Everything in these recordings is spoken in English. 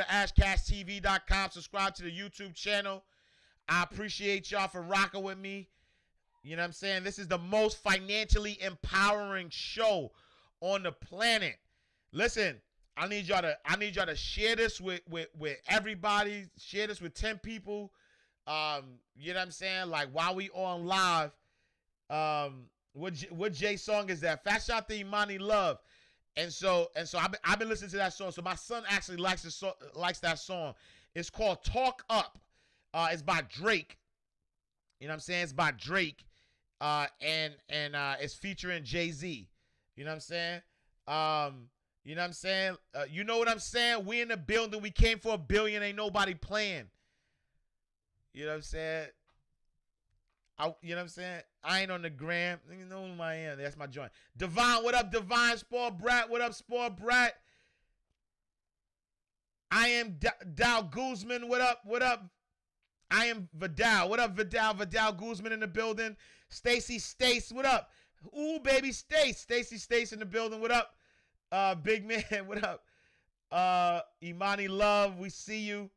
to ashcasttv.com. Subscribe to the YouTube channel. I appreciate y'all for rocking with me. You know what I'm saying? This is the most financially empowering show on the planet. Listen, I need y'all to share this with everybody. Share this with 10 people. You know what I'm saying? Like while we on live, what J song is that? Fat Shot the Imani Love. And so I've been listening to that song. So my son actually likes that song. It's called Talk Up. It's by Drake. You know what I'm saying? It's by Drake. And it's featuring Jay-Z. You know what I'm saying? You know what I'm saying? You know what I'm saying? We in the building. We came for $1 billion. Ain't nobody playing. You know what I'm saying? You know what I'm saying? I ain't on the gram. You know who I am. That's my joint. Divine, what up, Divine? Sport Brat, what up, Sport Brat? I am Dow Guzman, what up, what up? I am Vidal, what up, Vidal? Vidal Guzman in the building. Stacy Stace, what up? Ooh, baby, Stacy Stace in the building, what up? Big man, what up? Imani Love, we see you.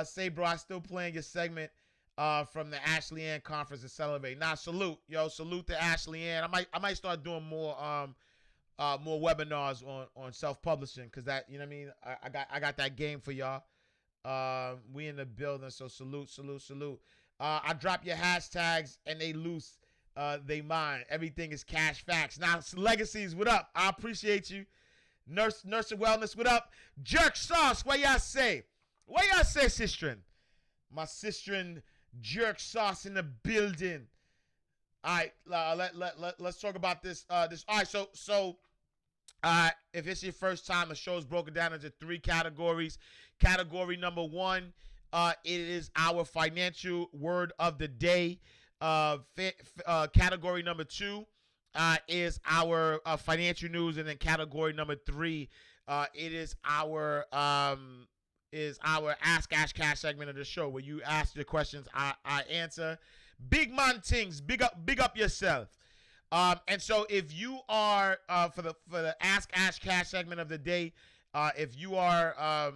Say, bro, I still playing your segment from the Ashley Ann conference to celebrate. Nah, salute to Ashley Ann. I might start doing more webinars on self-publishing, because that, you know what I mean, I got that game for y'all. We in the building, so salute. I drop your hashtags and they loose, they mine. Everything is cash facts. Now, Legacies, what up? I appreciate you. Nurse and Wellness, what up? Jerk Sauce, what y'all say? What y'all say, sistren? My sistren Jerk Sauce in the building. All right, let's talk about this. All right, so if it's your first time, the show's broken down into 3 categories. Category number 1, it is our financial word of the day. Category number 2 is our financial news, and then category number 3, it is our Ask Ash Cash segment of the show, where you ask your questions, I answer. Big man things, big up yourself. And so if you are for the Ask Ash Cash segment of the day, if you are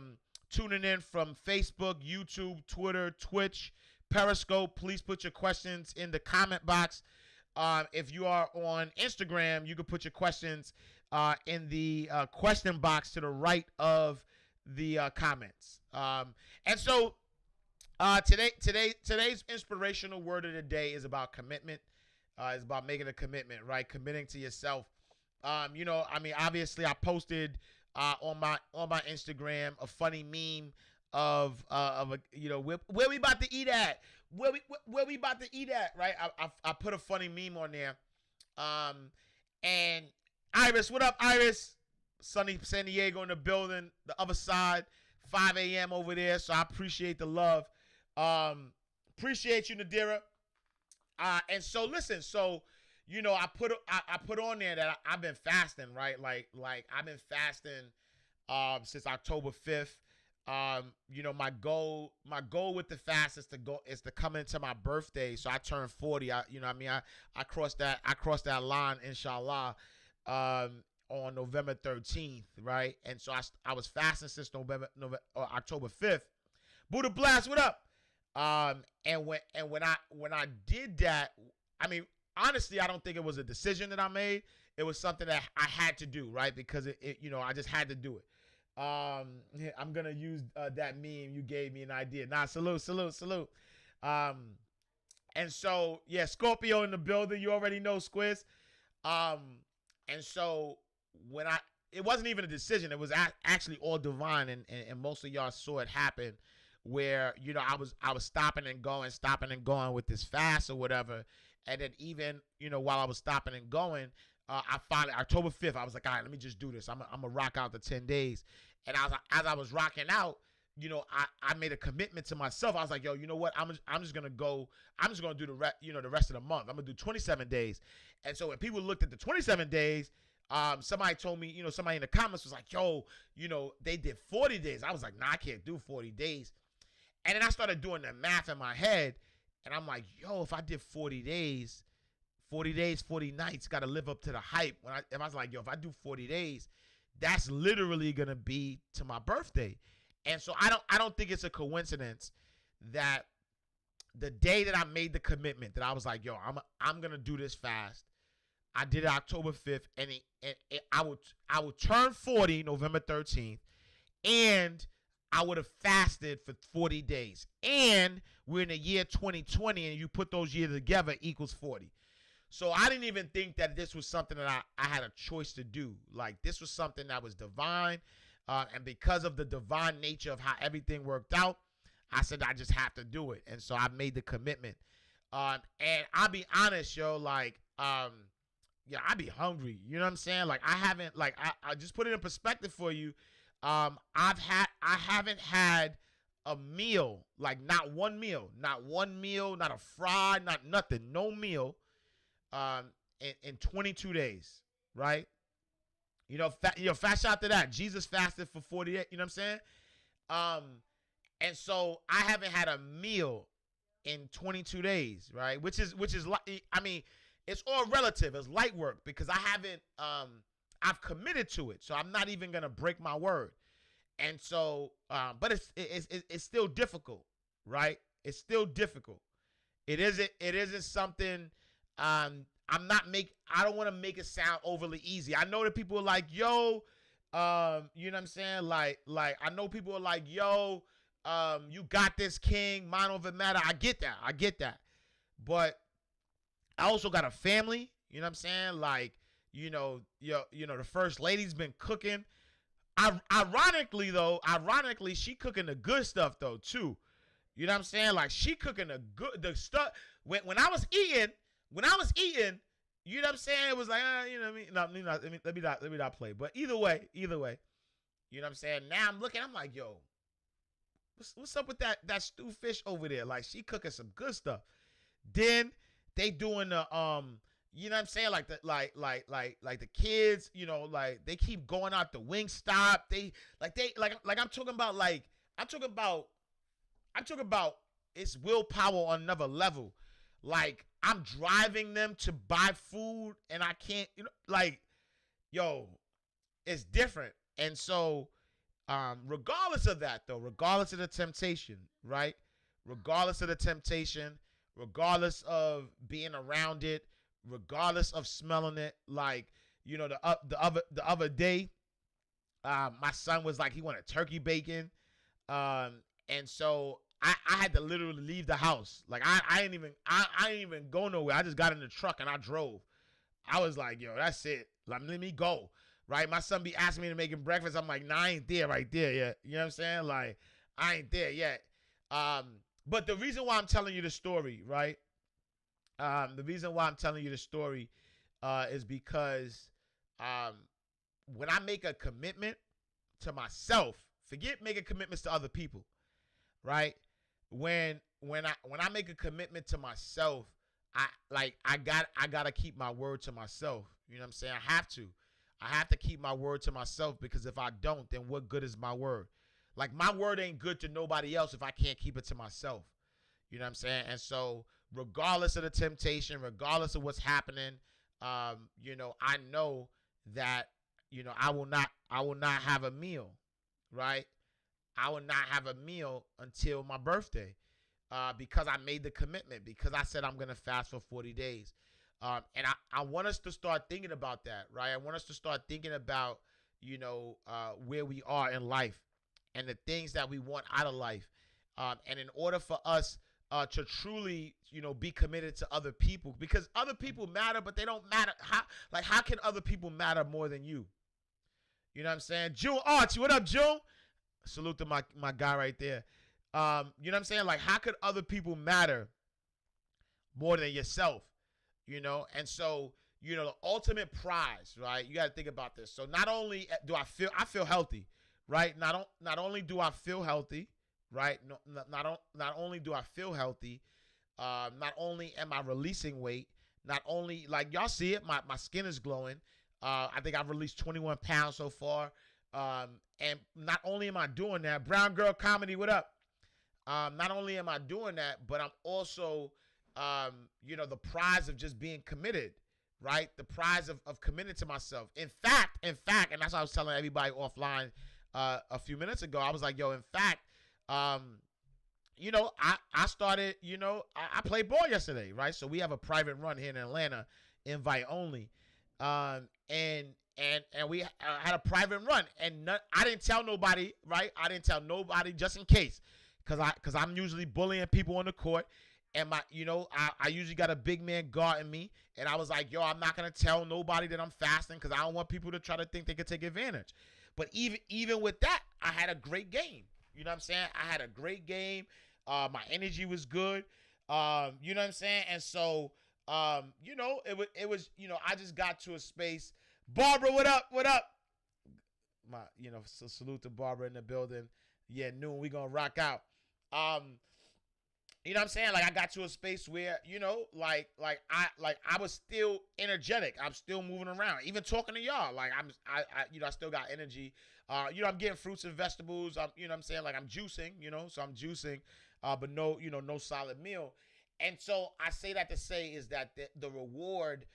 tuning in from Facebook, YouTube, Twitter, Twitch, Periscope, please put your questions in the comment box. If you are on Instagram, you can put your questions in the question box to the right of the comments. And so today's inspirational word of the day is about commitment. It's about making a commitment, right? Committing to yourself. You know, I mean, obviously I posted on my Instagram a funny meme of a, you know, where we about to eat at? Where we about to eat at, right? I put a funny meme on there. And Iris, what up, Iris? Sunny San Diego in the building, the other side, 5 a.m. over there. So I appreciate the love. Appreciate you, Nadira. And so listen, so you know, I put on there that I've been fasting, right? Like I've been fasting since October 5th. You know, my goal with the fast is to come into my birthday. So I turned 40. You know what I mean? I crossed that line, inshallah, on November 13th, right? And so I was fasting since October 5th. Buddha Blast, what up? And when I did that, I mean, honestly, I don't think it was a decision that I made. It was something that I had to do, right? Because it you know, I just had to do it. I'm gonna use that meme. You gave me an idea. Nah, salute. And so yeah, Scorpio in the building. You already know, Squiz. And so it wasn't even a decision. It was actually all divine, and most of y'all saw it happen. Where, you know, I was stopping and going with this fast or whatever, and then even, you know, while I was stopping and going, I finally, October 5th, I was like, all right, let me just do this. I'm gonna rock out the 10 days, and as I was rocking out, you know, I made a commitment to myself. I was like, yo, you know what? I'm just gonna do the rest of the month. I'm gonna do 27 days, and so when people looked at the 27 days. Somebody told me, you know, somebody in the comments was like, yo, you know, they did 40 days. I was like, nah, I can't do 40 days. And then I started doing the math in my head, and I'm like, yo, if I did 40 days, 40 nights, got to live up to the hype. If I was like, yo, if I do 40 days, that's literally going to be to my birthday. And so I don't think it's a coincidence that the day that I made the commitment that I was like, yo, I'm gonna do this fast. I did it October 5th, and I would turn 40 November 13th, and I would have fasted for 40 days. And we're in the year 2020, and you put those years together equals 40. So I didn't even think that this was something that I had a choice to do. Like, this was something that was divine. And because of the divine nature of how everything worked out, I said I just have to do it. And so I made the commitment. And I'll be honest, yo, like, yeah, I be hungry. You know what I'm saying? Like, I haven't, like, I just put it in perspective for you. I haven't had a meal, like not one meal, not a fry, not nothing, no meal, in 22 days, right? Fast shout to that. Jesus fasted for 48. You know what I'm saying? And so I haven't had a meal in 22 days, right? Which is like, I mean, it's all relative. It's light work because I haven't. I've committed to it, so I'm not even gonna break my word. And so, but it's still difficult, right? It's still difficult. It isn't something. I don't want to make it sound overly easy. I know that people are like, yo, you know what I'm saying? Like I know people are like, yo, you got this, king. Mine don't even matter. I get that. But I also got a family. You know what I'm saying? Like, the first lady's been cooking. Ironically, she cooking the good stuff though too. You know what I'm saying? Like, she cooking the stuff. When I was eating, you know what I'm saying? It was like, you know what I mean? No, let me not play. But either way, you know what I'm saying? Now I'm looking, I'm like, yo, what's up with that stew fish over there? Like, she cooking some good stuff. Then they doing the you know what I'm saying? Like the kids, like they keep going out the Wingstop. I'm talking about it's willpower on another level. Like, I'm driving them to buy food and I can't, it's different. And so, regardless of that though, regardless of the temptation, right? Regardless of the temptation, regardless of being around it, regardless of smelling it, like, the other day, my son was like, he wanted turkey bacon. And so I had to literally leave the house. Like, I didn't even go nowhere. I just got in the truck and I drove. I was like, yo, that's it. Like, let me go. Right? My son be asking me to make him breakfast. I'm like, nah, I ain't there right there yet. You know what I'm saying? Like, I ain't there yet. But the reason why I'm telling you the story, right? The reason why I'm telling you the story is because when I make a commitment to myself, forget making commitments to other people, right? When I make a commitment to myself, I gotta keep my word to myself. You know what I'm saying? I have to keep my word to myself, because if I don't, then what good is my word? Like, my word ain't good to nobody else if I can't keep it to myself. You know what I'm saying? And so, regardless of the temptation, regardless of what's happening, I know that, I will not have a meal, right? I will not have a meal until my birthday, because I made the commitment, because I said I'm going to fast for 40 days. And I want us to start thinking about that, right? I want us to start thinking about, where we are in life and the things that we want out of life. And in order for us to truly, be committed to other people, because other people matter, but they don't matter. How can other people matter more than you? You know what I'm saying? June Archie, what up, June? Salute to my guy right there. You know what I'm saying? Like, how could other people matter more than yourself? And so, the ultimate prize, right? You got to think about this. So not only do I feel healthy, right? Not only do I feel healthy, right? Not only do I feel healthy, not only am I releasing weight, not only, like, y'all see it, my skin is glowing. I think I've released 21 pounds so far. And not only am I doing that, Brown Girl Comedy, what up? Not only am I doing that, but I'm also, the prize of just being committed, right? The prize of committing to myself. In fact, and that's what I was telling everybody offline a few minutes ago. I was like, yo, in fact, I started, I played ball yesterday, right? So we have a private run here in Atlanta, invite only. And we had a private run, and I didn't tell nobody, right? I didn't tell nobody just in case, cause I'm usually bullying people on the court, and I usually got a big man guarding me, and I was like, yo, I'm not gonna tell nobody that I'm fasting, cause I don't want people to try to think they could take advantage. But even with that, I had a great game. You know what I'm saying? I had a great game. My energy was good. You know what I'm saying? And so, it was, I just got to a space. Barbara, what up? What up? So salute to Barbara in the building. Yeah, noon, we gonna rock out. You know what I'm saying? Like, I got to a space where, I was still energetic. I'm still moving around, even talking to y'all. Like, I still got energy. I'm getting fruits and vegetables. You know what I'm saying? Like, I'm juicing, so I'm juicing, but no solid meal. And so I say that to say is that the reward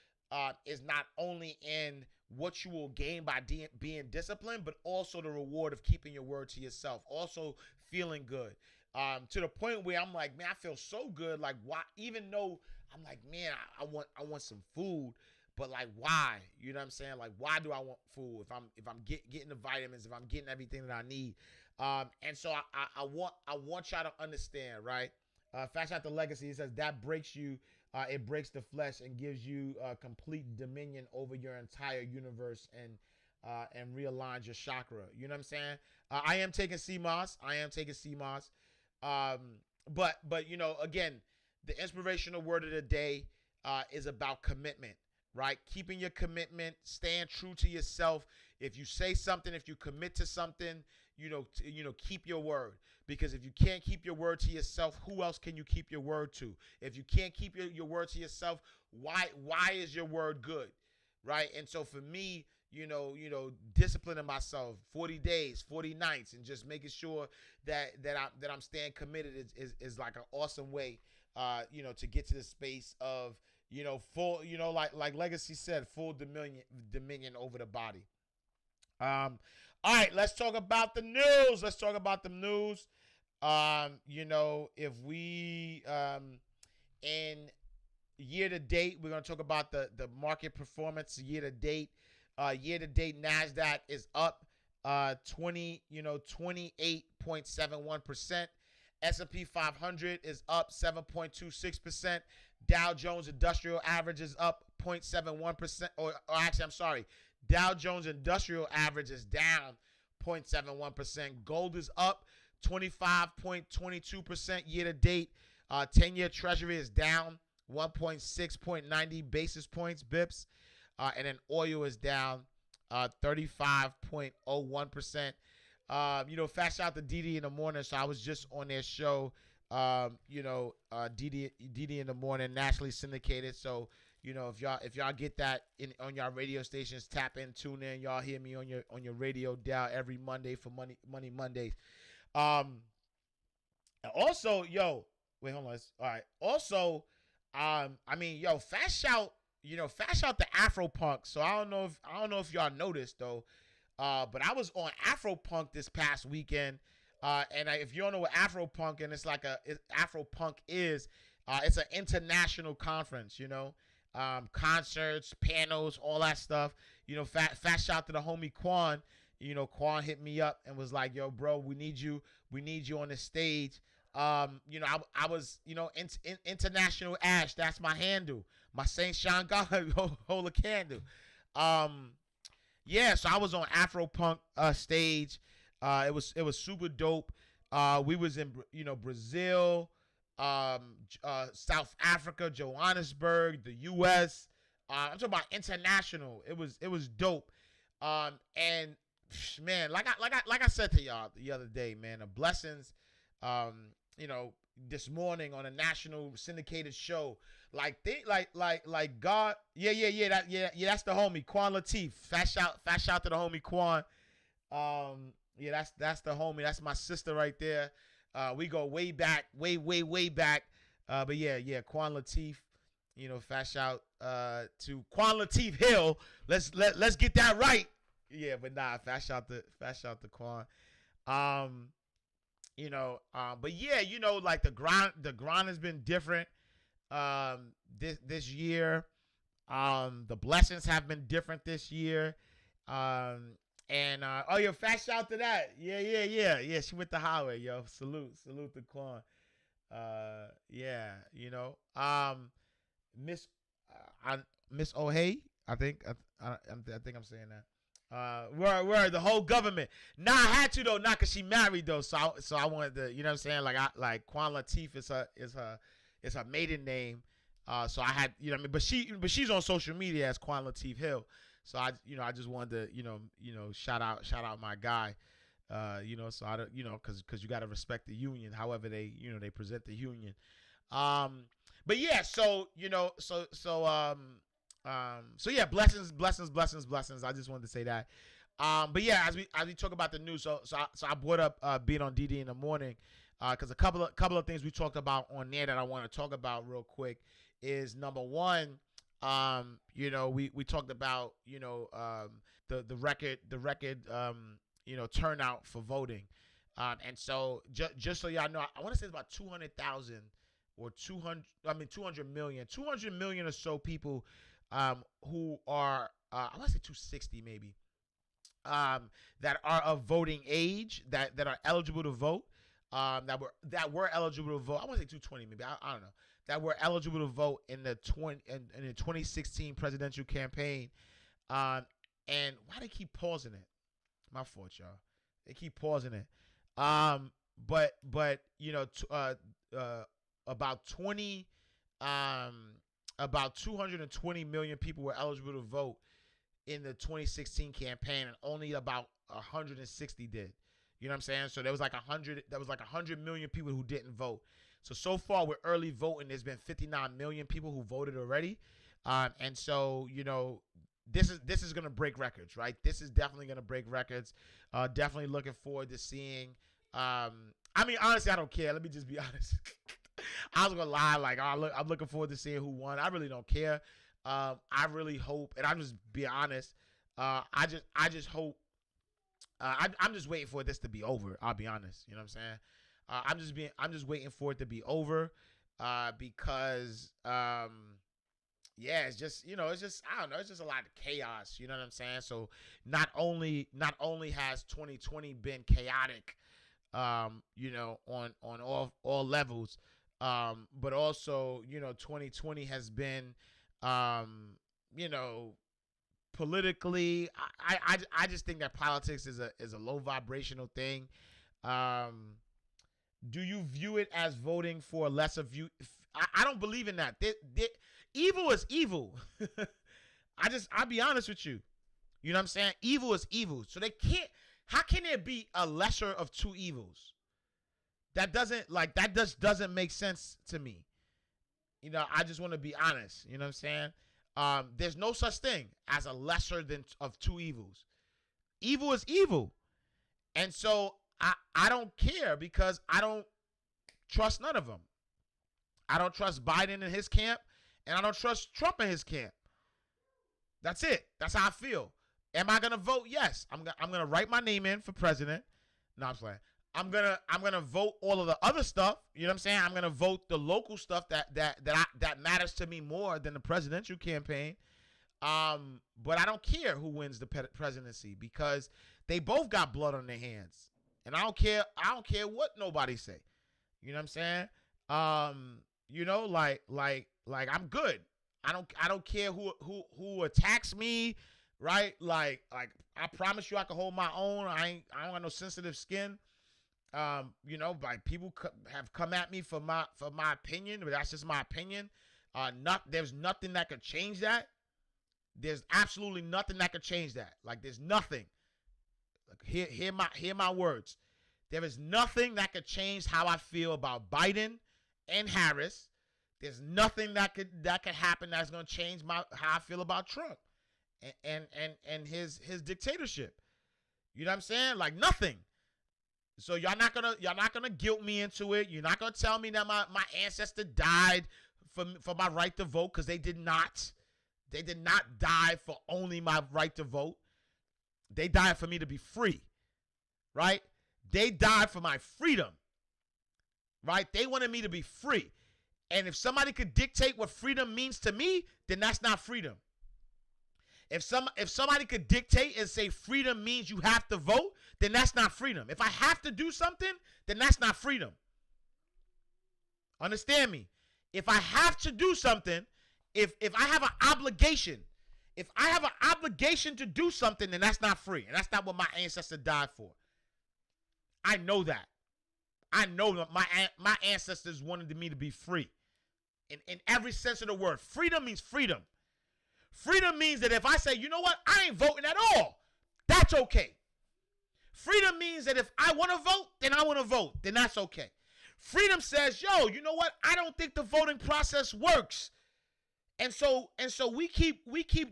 is not only in what you will gain by being disciplined, but also the reward of keeping your word to yourself, also feeling good. To the point where I'm like, man, I feel so good. Like, why? Even though I'm like, man, I want some food, but like, why? You know what I'm saying? Like, why do I want food if I'm getting the vitamins, if I'm getting everything that I need? And so I want y'all to understand, right? Fast Out the Legacy, it says that breaks you. It breaks the flesh and gives you complete dominion over your entire universe and realigns your chakra. You know what I'm saying? I am taking CMOS. But again, the inspirational word of the day is about commitment, right? Keeping your commitment, staying true to yourself. If you say something, if you commit to something, keep your word. Because if you can't keep your word to yourself, who else can you keep your word to? If you can't keep your word to yourself, why is your word good, right? And so for me, disciplining myself, 40 days, 40 nights, and just making sure that I'm staying committed is like an awesome way, to get to the space of, full, like Legacy said, full dominion over the body. All right, let's talk about the news. If we in year to date, we're gonna talk about the market performance year to date. Year to date, NASDAQ is up 28.71%. S&P 500 is up 7.26%. Dow Jones Industrial Average is up 0.71%. Or actually, I'm sorry. Dow Jones Industrial Average is down 0.71%. Gold is up 25.22% year to date. 10-year Treasury is down 1.6.90 basis points, bips. And then oil is down 35.01%. Fast out to Didi in the morning. So I was just on their show, Didi in the morning, nationally syndicated. So, if y'all get that on y'all radio stations, tap in, tune in. Y'all hear me on your radio dial every Monday for Money Mondays. Also, wait, hold on. All right. Also, Fast Shout, Fast Shout the Afro Punk. So I don't know if y'all noticed though, but I was on Afro Punk this past weekend. If you don't know what Afro Punk and Afro Punk is, it's an international conference. Concerts, panels, all that stuff. Fast shout to the homie Quan. Quan hit me up and was like, "Yo, bro, we need you on the stage." I was, International Ash. That's my handle. My Saint Sean God hold a candle. So I was on Afro Punk stage. It was super dope. We was in Brazil, South Africa, Johannesburg, the U.S. I'm talking about international. It was dope. And man, like I said to y'all the other day, man, the blessings. This morning on a national syndicated show, like God, that's the homie Quan Latif. Fast shout to the homie Quan. That's the homie. That's my sister right there. We go way back, way back. But Quan Latif. Fast shout to Quan Latif Hill. Let's get that right. Yeah, but nah, fast shout to Quan. Um, but yeah, like the grind has been different. This year, the blessings have been different this year. Um, and oh, yo, fast shout to that. Yeah. She went the highway, yo. Salute to Quan. Yeah, Miss, Miss O'Hay. I think I'm saying that. Word, the whole government. Nah, I had to though, not cause she married though. So I wanted to, you know what I'm saying? Like Quan Latifah is her maiden name. So I had, you know what I mean? But she's on social media as Quan Latifah Hill. So I just wanted to, shout out my guy. So I don't, cause you gotta respect the union, however they present the union. But yeah, so yeah, blessings. I just wanted to say that. But yeah, as we talk about the news, so I brought up being on DD in the morning, because a couple of things we talked about on there that I want to talk about real quick is number one, we talked about the record turnout for voting, and so just so y'all know, I want to say it's about 200,000 or 200 million or so people who are I want to say 260 maybe that are of voting age that are eligible to vote, that were eligible to vote. I want to say 220 maybe. I don't know, that were eligible to vote in the 2016 presidential campaign. And why they keep pausing it? My fault, y'all. They keep pausing it. But about 220 million people were eligible to vote in the 2016 campaign, and only about 160 did. You know what I'm saying? So there was like 100 million people who didn't vote. So far with early voting, there's been 59 million people who voted already. And so, this is going to break records, right? This is definitely going to break records. Definitely looking forward to seeing. Honestly, I don't care. Let me just be honest. I was going to lie. Like, I'm looking forward to seeing who won. I really don't care. I really hope, and I'm just being honest. I just hope. I'm just waiting for this to be over. I'll be honest. You know what I'm saying? I'm just waiting for it to be over, because it's just I don't know. It's just a lot of chaos. You know what I'm saying? So not only has 2020 been chaotic, on all levels, but also 2020 has been politically. I just think that politics is a low vibrational thing. Do you view it as voting for a lesser view? I don't believe in that. Evil is evil. I'll be honest with you. You know what I'm saying? Evil is evil. So how can there be a lesser of two evils? That just doesn't make sense to me. I just want to be honest. You know what I'm saying? There's no such thing as a lesser than of two evils. Evil is evil. And so I don't care, because I don't trust none of them. I don't trust Biden in his camp, and I don't trust Trump in his camp. That's it. That's how I feel. Am I gonna vote? Yes. I'm gonna write my name in for president. No, I'm playing. I'm gonna vote all of the other stuff. You know what I'm saying? I'm gonna vote the local stuff that matters to me more than the presidential campaign. But I don't care who wins the presidency, because they both got blood on their hands, and I don't care what nobody say. You know what I'm saying? Like I'm good. I don't care who attacks me, right? Like I promise you, I can hold my own. I don't got no sensitive skin. Like people have come at me for my opinion, but that's just my opinion. There's nothing that could change that. There's absolutely nothing that could change that. Like, there's nothing. Like, hear my words. There is nothing that could change how I feel about Biden and Harris. There's nothing that could happen that's gonna change how I feel about Trump and his dictatorship. You know what I'm saying? Like, nothing. So y'all not gonna guilt me into it. You're not gonna tell me that my ancestor died for my right to vote, because they did not. They did not die for only my right to vote. They died for me to be free, right? They died for my freedom, right? They wanted me to be free. And if somebody could dictate what freedom means to me, then that's not freedom. If somebody could dictate and say freedom means you have to vote, then that's not freedom. If I have to do something, then that's not freedom. Understand me? If I have to do something, if I have an obligation, if I have an obligation to do something, then that's not free. And that's not what my ancestors died for. I know that. I know that my ancestors wanted me to be free. In every sense of the word. Freedom means freedom. Freedom means that if I say, you know what, I ain't voting at all, that's okay. Freedom means that if I want to vote, then I want to vote. Then that's okay. Freedom says, yo, you know what? I don't think the voting process works. And so we keep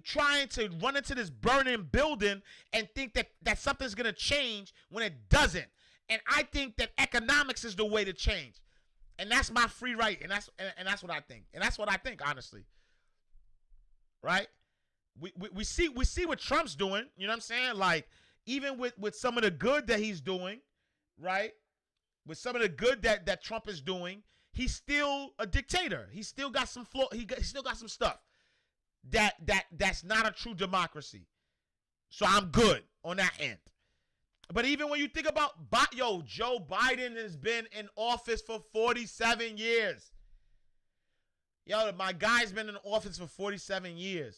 trying to run into this burning building and think that something's going to change when it doesn't. And I think that economics is the way to change. And that's my free right. And that's what I think. And that's what I think, honestly. Right? We see what Trump's doing, you know what I'm saying? Like, even with some of the good that he's doing, right? With some of the good that Trump is doing, he's still a dictator. He still got some flaw. He still got some stuff that's not a true democracy. So I'm good on that end. But even when you think about, Joe Biden has been in office for 47 years. Yo, my guy's been in office for 47 years.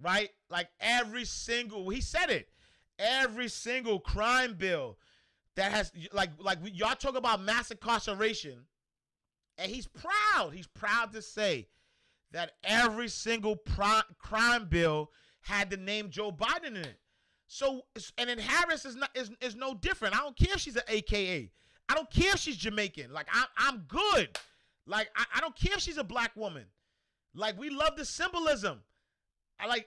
Right? Like he said it. Every single crime bill that has, y'all talk about mass incarceration, and he's proud to say that every single crime bill had the name Joe Biden in it. So, and then Harris is no different. I don't care if she's an AKA. I don't care if she's Jamaican. Like, I'm good. Like, I don't care if she's a black woman. Like, we love the symbolism.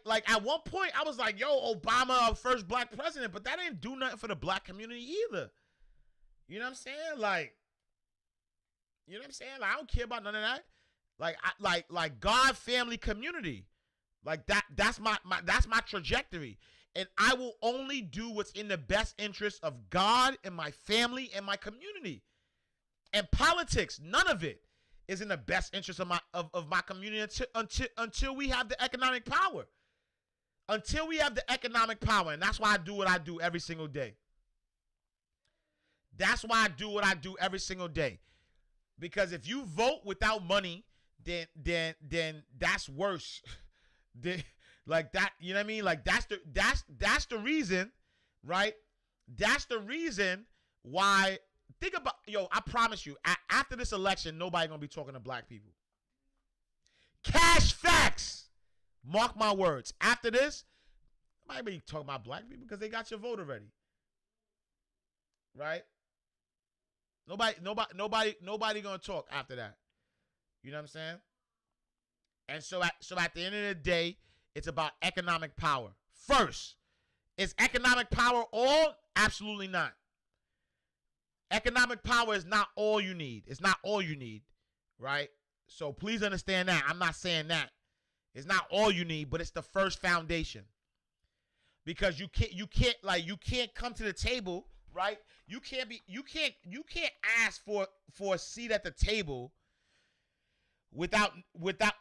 Like at one point, I was like, yo, Obama, our first black president, but that didn't do nothing for the black community either. You know what I'm saying? Like, you know what I'm saying? Like, I don't care about none of that. Like God, family, community. Like that's my trajectory. And I will only do what's in the best interest of God and my family and my community. And politics, none of it is in the best interest of my community until we have the economic power. Until we have the economic power. And that's why I do what I do every single day. That's why I do what I do every single day. Because if you vote without money, then that's worse. Like that, you know what I mean? Like that's the reason, right? That's the reason why. Think about, I promise you, after this election, nobody gonna be talking to black people. Cash facts. Mark my words. After this, nobody be talking about black people because they got your vote already. Right? Nobody gonna talk after that. You know what I'm saying? And so at the end of the day, it's about economic power. First, is economic power all? Absolutely not. Economic power is not all you need. It's not all you need, right? So please understand that. I'm not saying that. It's not all you need, but it's the first foundation. Because you can't come to the table, right? You can't ask for a seat at the table without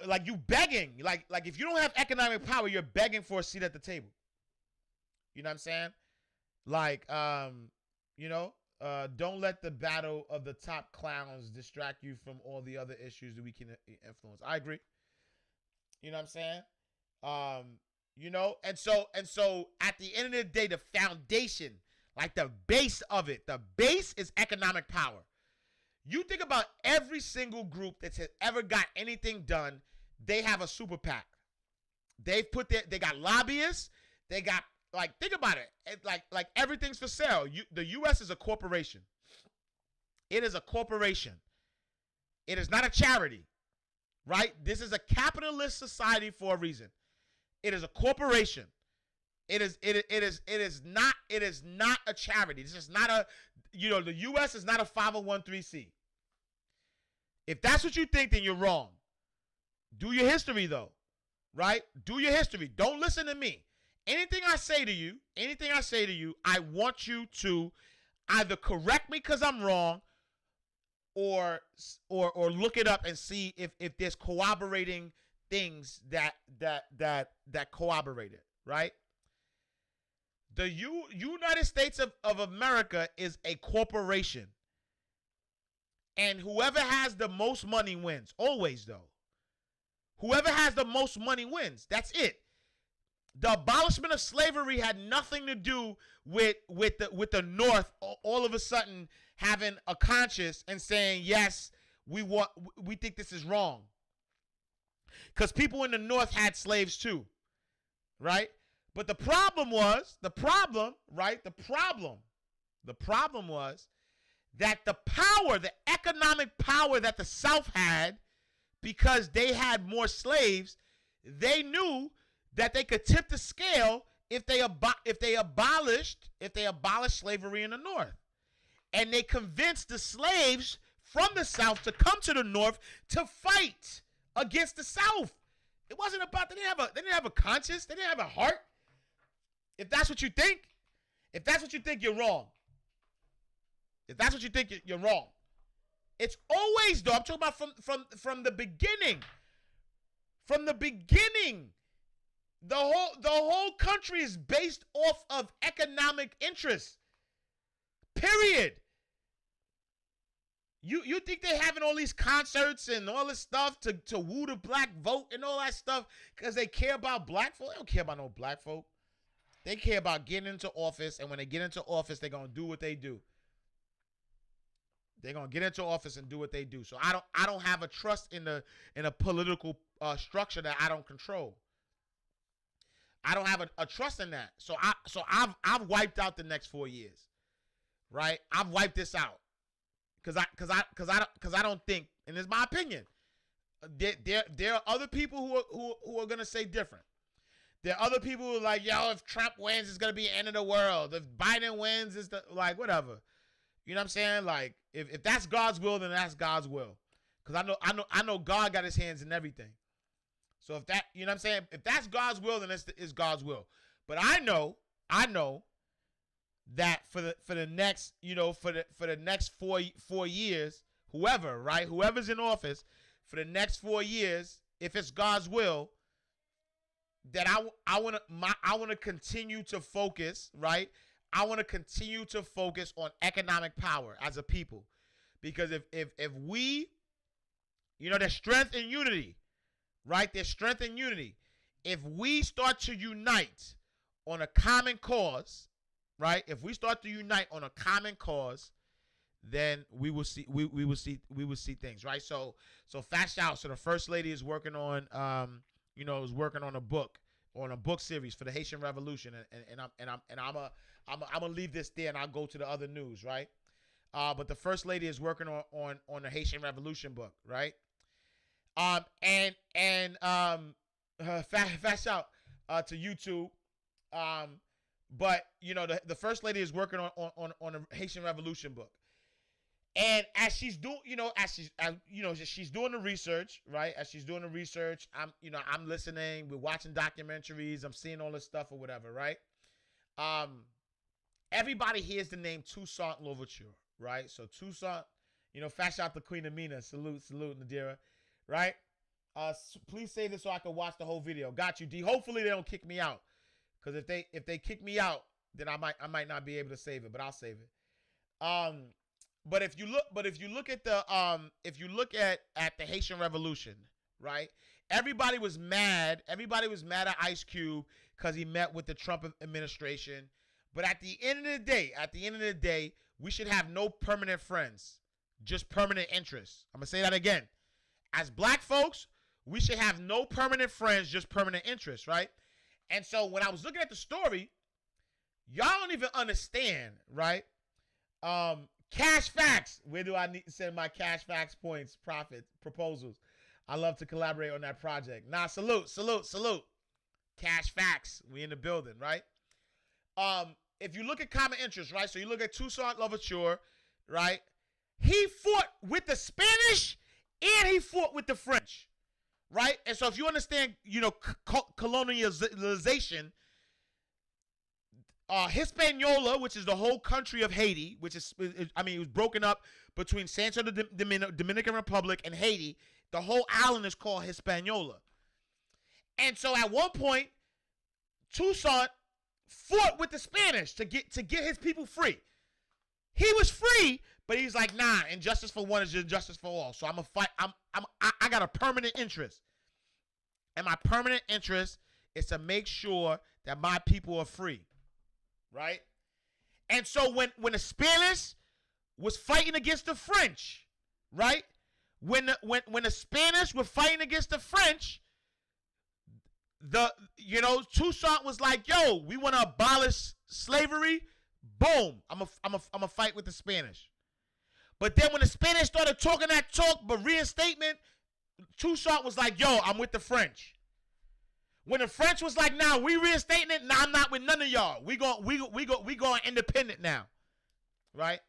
like you begging. Like if you don't have economic power, you're begging for a seat at the table. You know what I'm saying? Like don't let the battle of the top clowns distract you from all the other issues that we can influence. I agree. You know what I'm saying? And so at the end of the day, the foundation, like the base of it, the base is economic power. You think about every single group that's ever got anything done, they have a super PAC. They got lobbyists, they got, like, think about it. Like everything's for sale. The U.S. is a corporation. It is a corporation. It is not a charity, right? This is a capitalist society for a reason. It is a corporation. It is not a charity. This is not a, the U.S. is not a 501(c)(3). If that's what you think, then you're wrong. Do your history, though, right? Do your history. Don't listen to me. anything I say to you, I want you to either correct me because I'm wrong, or look it up and see if there's corroborating things that corroborate it, right? The United States of America is a corporation. And whoever has the most money wins. Always, though. Whoever has the most money wins. That's it. The abolishment of slavery had nothing to do with the North all of a sudden having a conscience and saying, yes, we think this is wrong. Because people in the North had slaves too, right? But the problem was that the power, the economic power that the South had, because they had more slaves, they knew that they could tip the scale if they abolished slavery in the North. And they convinced the slaves from the South to come to the North to fight against the South. It wasn't about, they didn't have a conscience, they didn't have a heart. If that's what you think, you're wrong. If that's what you think, you're wrong. It's always, though, I'm talking about from the beginning. From the beginning, the whole country is based off of economic interests. Period. You think they're having all these concerts and all this stuff to woo the black vote and all that stuff because they care about black folk? They don't care about no black folk. They care about getting into office, and when they get into office, they're going to do what they do. They're going to get into office and do what they do. So I don't have a trust in a political structure that I don't control. I don't have a trust in that. So I've wiped out the next 4 years. Right? I've wiped this out. Cuz I don't think, and it's my opinion. There are other people who are going to say different. There are other people who are like, yo, if Trump wins, it's going to be the end of the world. If Biden wins, it's like, whatever. You know what I'm saying? Like, if that's God's will, then that's God's will. Because I know God got his hands in everything. So if that, you know what I'm saying? If that's God's will, then it's God's will. But I know that for the next, for the next four years, whoever's in office, for the next 4 years, if it's God's will, that I want to continue to focus, right? I want to continue to focus on economic power as a people. Because if we, there's strength in unity, right? There's strength in unity. If we start to unite on a common cause, right? If we start to unite on a common cause, then we will see things, right? So fast shout. So the First Lady is working on a book series for the Haitian Revolution, and I'm gonna leave this there and I'll go to the other news, right? But the First Lady is working on the Haitian Revolution book, right? Fast shout to YouTube. But the First Lady is working on a Haitian Revolution book. And as she's doing, she's doing the research, right? As she's doing the research, I'm listening. We're watching documentaries. I'm seeing all this stuff or whatever, right? Everybody hears the name Toussaint Louverture, right? So Toussaint, fast out to Queen Amina. Salute, Nadira, right? Please save this so I can watch the whole video. Got you, D. Hopefully they don't kick me out, because if they kick me out, then I might not be able to save it, but I'll save it. But if you look at the Haitian Revolution, right? Everybody was mad. Everybody was mad at Ice Cube because he met with the Trump administration. But at the end of the day, we should have no permanent friends, just permanent interests. I'm gonna say that again. As black folks, we should have no permanent friends, just permanent interests, right? And so when I was looking at the story, y'all don't even understand, right? Cash facts. Where do I need to send my cash facts points, profit, proposals? I love to collaborate on that project. Nah, salute. Cash facts. We in the building, right? If you look at common interest, right? So you look at Toussaint Louverture, right? He fought with the Spanish and he fought with the French, right? And so if you understand, colonialization, Hispaniola, which is the whole country of Haiti, which is, I mean, it was broken up between Santo Dominican Republic and Haiti. The whole island is called Hispaniola. And so at one point, Toussaint fought with the Spanish to get his people free. He was free, but he's like, nah, injustice for one is injustice for all. So I'm a fight. I got a permanent interest, and my permanent interest is to make sure that my people are free, right? And so when the Spanish was fighting against the French, right? When the Spanish were fighting against the French, Toussaint was like, yo, we want to abolish slavery. Boom, I'm a fight with the Spanish. But then when the Spanish started talking that talk, but reinstatement, Toussaint was like, yo, I'm with the French. When the French was like, nah, we reinstating it, nah, I'm not with none of y'all. We going independent now. Right?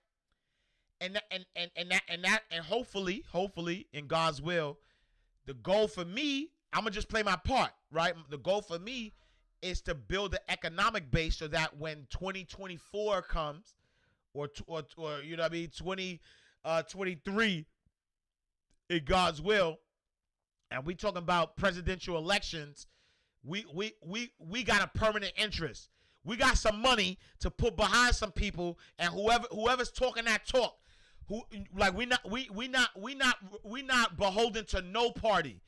And hopefully, in God's will, the goal for me, I'm gonna just play my part, right? The goal for me is to build an economic base so that when 2024 comes, or you know what I mean, 2023, in God's will, and we talking about presidential elections, we got a permanent interest. We got some money to put behind some people, and whoever's talking that talk, we not beholden to no party.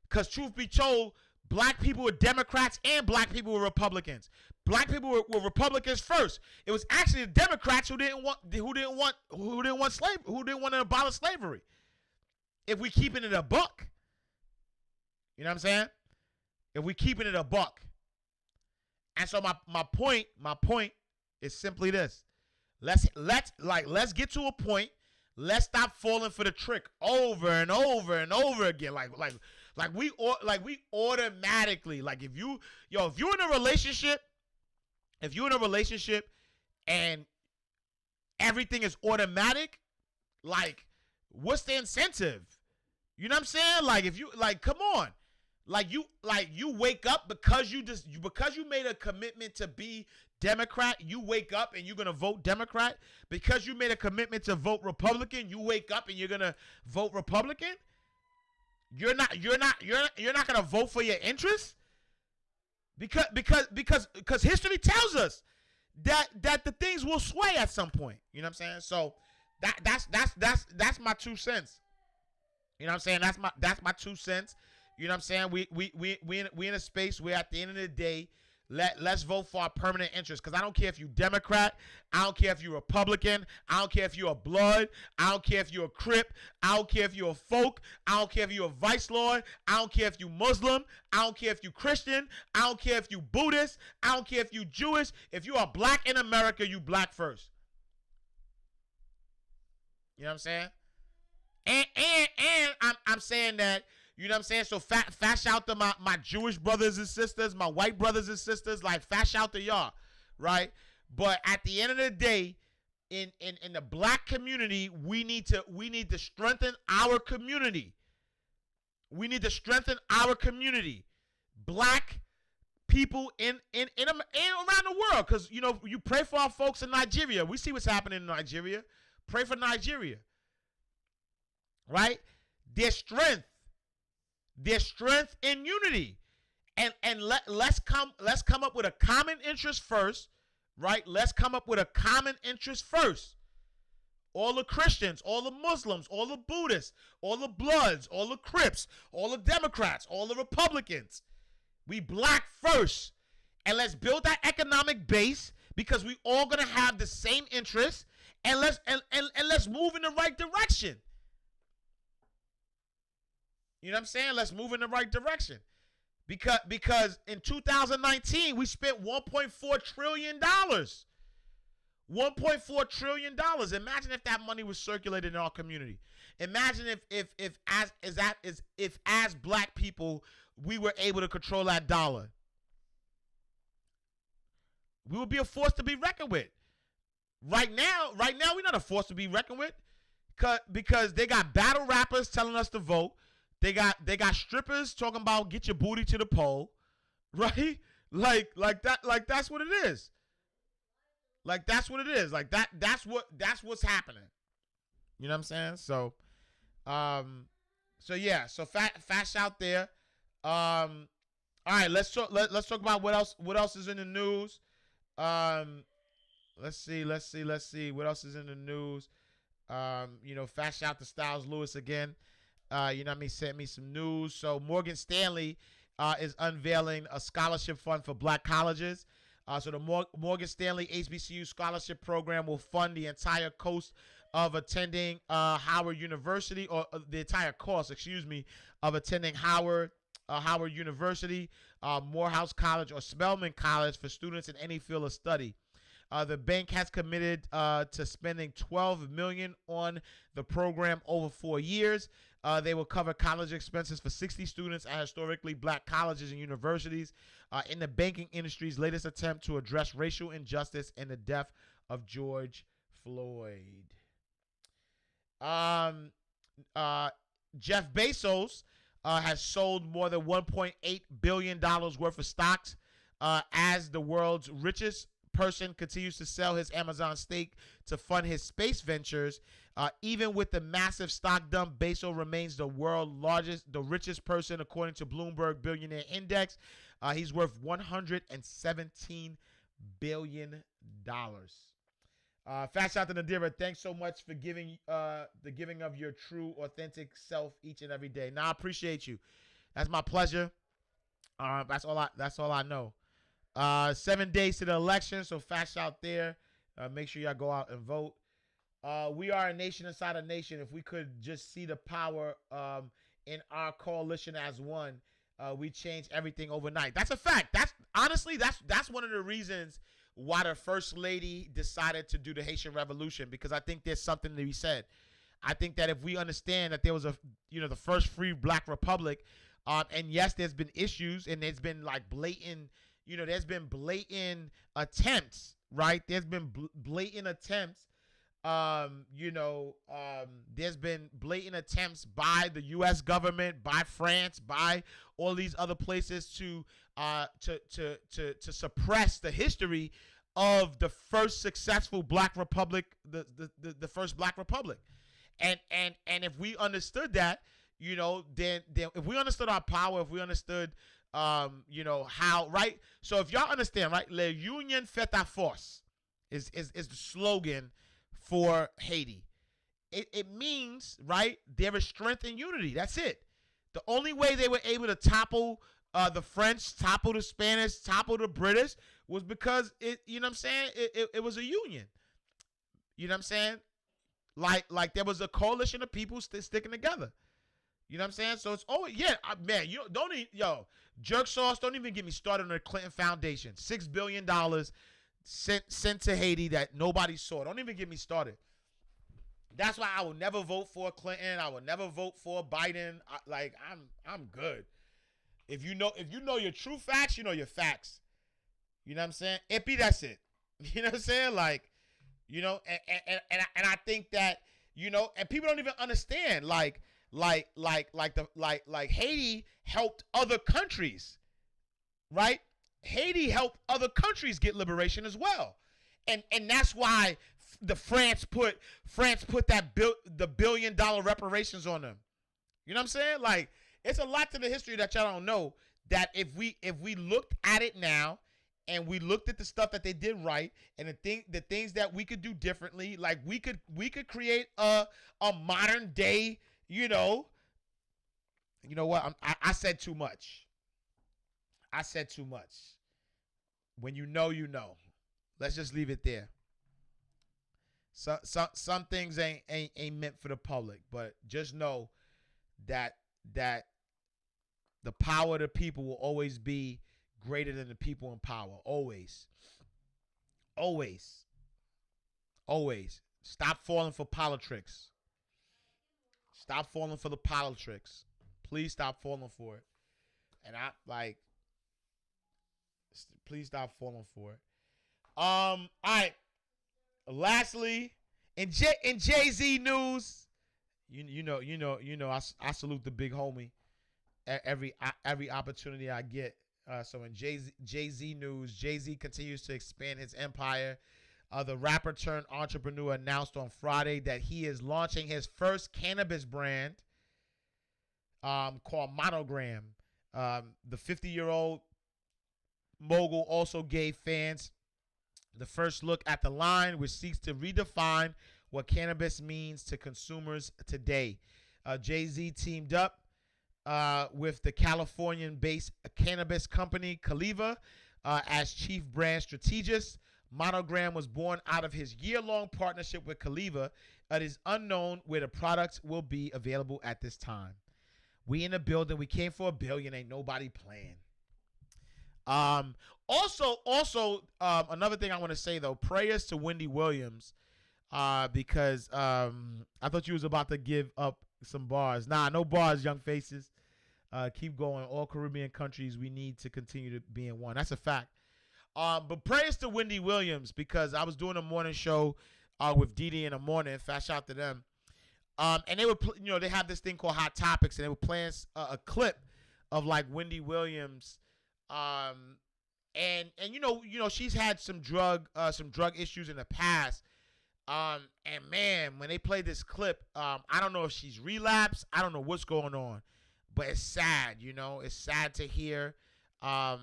Because truth be told, black people were Democrats and black people were Republicans. Black people were Republicans first. It was actually the Democrats who didn't want to abolish slavery. If we keeping it a buck, you know what I'm saying? If we keeping it a buck. And so my point is simply this: let's get to a point. Let's stop falling for the trick over and over and over again. Like we automatically, like if you're in a relationship, and everything is automatic, like what's the incentive? You know what I'm saying? Like if you come on. Like you wake up because you made a commitment to be Democrat, you wake up and you're gonna vote Democrat. Because you made a commitment to vote Republican, you wake up and you're gonna vote Republican. You're not gonna vote for your interests, because history tells us that the things will sway at some point. You know what I'm saying? So that's my 2 cents. You know what I'm saying? That's my 2 cents. You know what I'm saying? We in a space where at the end of the day, let's vote for our permanent interest. Because I don't care if you Democrat, I don't care if you're Republican, I don't care if you're a Blood, I don't care if you're a Crip, I don't care if you're a Folk, I don't care if you're a Vice Lord, I don't care if you Muslim, I don't care if you Christian, I don't care if you Buddhist, I don't care if you Jewish. If you are black in America, you black first. You know what I'm saying? And I'm saying that. You know what I'm saying? So fat shout to my Jewish brothers and sisters, my white brothers and sisters, like fat shout to y'all, right? But at the end of the day, in the black community, we need to strengthen our community. We need to strengthen our community. Black people in around the world, because you know, you pray for our folks in Nigeria. We see what's happening in Nigeria. Pray for Nigeria, right? Their strength in unity, and let's come up with a common interest first, right? Let's come up with a common interest first. All the Christians, all the Muslims, all the Buddhists, all the Bloods, all the Crips, all the Democrats, all the Republicans. We black first, and let's build that economic base, because we all gonna have the same interests, and let's move in the right direction. You know what I'm saying? Let's move in the right direction. Because in 2019, we spent $1.4 trillion. $1.4 trillion. Imagine if that money was circulated in our community. Imagine if as black people, we were able to control that dollar. We would be a force to be reckoned with. Right now, we're not a force to be reckoned with, because they got battle rappers telling us to vote. They got strippers talking about get your booty to the pole, right? Like that. Like that's what it is. Like that's what it is. Like that's what's happening. You know what I'm saying? So yeah, so fast shout there. All right, let's talk about what else is in the news. Let's see what else is in the news. Fast shout to Styles Lewis again. Sent me some news. So Morgan Stanley is unveiling a scholarship fund for black colleges. So the Morgan Stanley HBCU scholarship program will fund the entire cost of attending Howard University, or the entire cost, of attending Howard University, Morehouse College, or Spelman College for students in any field of study. The bank has committed to spending $12 million on the program over 4 years. They will cover college expenses for 60 students at historically black colleges and universities in the banking industry's latest attempt to address racial injustice and the death of George Floyd. Jeff Bezos has sold more than $1.8 billion worth of stocks as the world's richest person continues to sell his Amazon stake to fund his space ventures. Even with the massive stock dump, Bezos remains the richest person according to Bloomberg Billionaire Index. He's worth $117 billion. Fast out to Nadira. Thanks so much for giving the giving of your true, authentic self each and every day. Now I appreciate you. That's my pleasure. That's all I know. 7 days to the election, so fast out there. Make sure y'all go out and vote. We are a nation inside a nation. If we could just see the power in our coalition as one, we change everything overnight. That's a fact. That's one of the reasons why the First Lady decided to do the Haitian Revolution, because I think there's something to be said. I think that if we understand that there was the first free black republic, and yes, there's been issues and there's been like blatant, there's been blatant attempts, right? There's been blatant attempts. There's been blatant attempts by the U.S. government, by France, by all these other places to suppress the history of the first successful black republic, the first black republic. And if we understood that, then if we understood our power, if we understood, how, right? So if y'all understand, right, Le Union fait la force is the slogan for Haiti. It means, right, there is strength and unity. That's it. The only way they were able to topple the French, topple the Spanish, topple the British was because it was a union. You know what I'm saying? Like there was a coalition of people sticking together. You know what I'm saying? So it's man, jerk sauce, don't even get me started on the Clinton Foundation. $6 billion sent to Haiti that nobody saw. Don't even get me started. That's why I will never vote for Clinton. I will never vote for Biden. I'm good. If you know your true facts, you know your facts. You know what I'm saying? That's it. You know what I'm saying? And I think that, and people don't even understand, like Haiti helped other countries, right? Haiti helped other countries get liberation as well. And that's why the France put that the $1 billion reparations on them. You know what I'm saying? Like, it's a lot to the history that y'all don't know, that if we looked at it now and we looked at the stuff that they did right and the things that we could do differently, like we could create a modern day, you know what? I said too much. I said too much. When you know, you know. Let's just leave it there. So some things ain't meant for the public, but just know that the power of the people will always be greater than the people in power. Always. Always. Always. Stop falling for politics. Stop falling for the politics. Please stop falling for it. And please stop falling for it. All right. Lastly, in Jay-Z news, I salute the big homie every opportunity I get. So in Jay-Z news, Jay-Z continues to expand his empire. The rapper turned entrepreneur announced on Friday that he is launching his first cannabis brand called Monogram. The 50-year-old mogul also gave fans the first look at the line, which seeks to redefine what cannabis means to consumers today. Jay-Z teamed up with the Californian-based cannabis company Caliva as chief brand strategist. Monogram was born out of his year-long partnership with Caliva. It is unknown where the products will be available at this time. We in the building. We came for $1 billion. Ain't nobody playing. Also, another thing I want to say though, prayers to Wendy Williams, because I thought you was about to give up some bars. Nah, no bars, young faces. Keep going. All Caribbean countries, we need to continue to be in one. That's a fact. But prayers to Wendy Williams, because I was doing a morning show with Didi in the morning. Fast shout to them. And they were, they have this thing called Hot Topics, and they were playing a clip of like Wendy Williams. And she's had some drug issues in the past. And man, when they played this clip, I don't know if she's relapsed. I don't know what's going on, but it's sad. It's sad to hear. A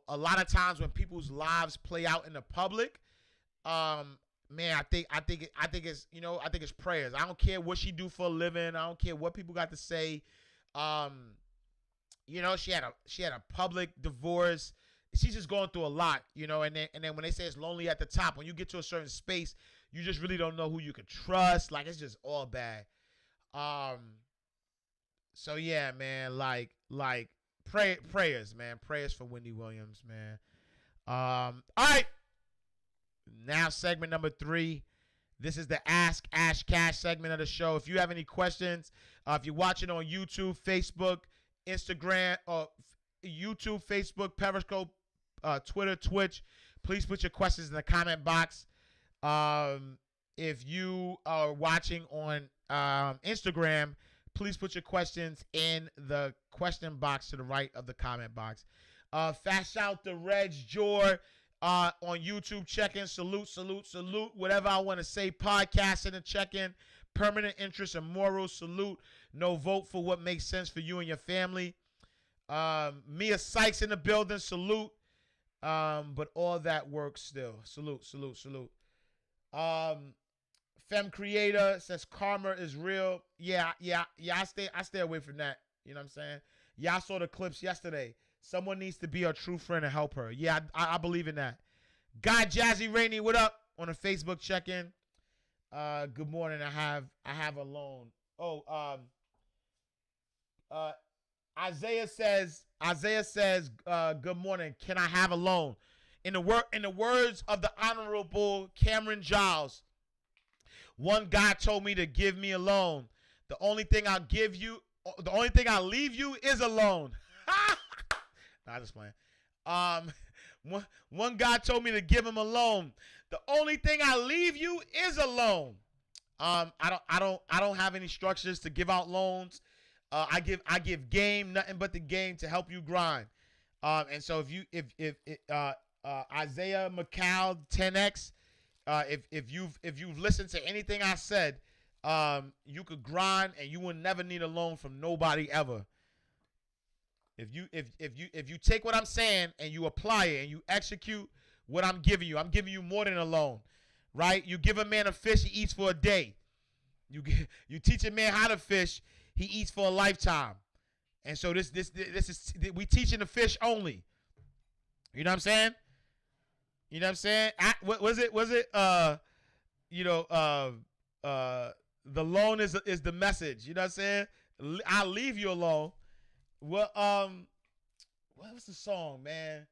lot of times when people's lives play out in the public, man, I think it's prayers. I don't care what she do for a living. I don't care what people got to say. She had a public divorce. She's just going through a lot, and then when they say it's lonely at the top, when you get to a certain space, you just really don't know who you can trust. Like, it's just all bad. So yeah, man, like prayers, man. Prayers for Wendy Williams, man. All right. Now segment number 3. This is the Ask Ash Cash segment of the show. If you have any questions, if you're watching on YouTube, Facebook, Instagram, or YouTube, Facebook, Periscope, Twitter, Twitch, please put your questions in the comment box. If you are watching on Instagram, please put your questions in the question box to the right of the comment box. Fast shout to Reg Jor on YouTube. Check-in, salute. Whatever I want to say, podcasting and check-in. Permanent interest and moral, salute. No vote for what makes sense for you and your family. Mia Sykes in the building, salute. But all that works still. Salute. Fem Creator says karma is real. Yeah, I stay away from that. You know what I'm saying? Yeah, I saw the clips yesterday. Someone needs to be a true friend and help her. Yeah, I believe in that. Guy Jazzy Rainey, what up? On a Facebook check-in. Good morning. I have a loan. Isaiah says, good morning. Can I have a loan? In the words of the Honorable Cameron Giles, one guy told me to give me a loan. The only thing I'll leave you is a loan. Nah, I'm just playing. One guy told me to give him a loan. The only thing I leave you is a loan. I don't have any structures to give out loans. I give game, nothing but the game to help you grind. And so if Isaiah Macau 10X, if you've listened to anything I said, you could grind and you will never need a loan from nobody ever. If you take what I'm saying and you apply it and you execute what I'm giving you more than a loan, right? You give a man a fish, he eats for a day. You teach a man how to fish, he eats for a lifetime. And so this is, we teaching the fish only. You know what I'm saying? You know what I'm saying? What was it? The loan is the message. You know what I'm saying? I'll leave you alone. Well, what was the song, man?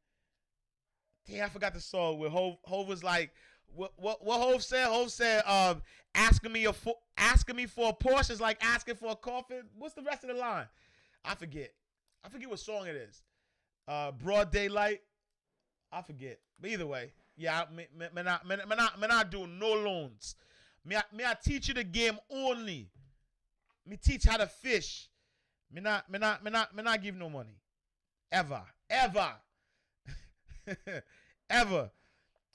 Damn, I forgot the song where Hov was like, what Hov said? Hov said, asking me for a Porsche is like asking for a coffin. What's the rest of the line? I forget what song it is. Broad Daylight. I forget. But either way, yeah, me not do no loans. Me I teach you the game only. Me teach how to fish. Me not give no money. Ever. Ever.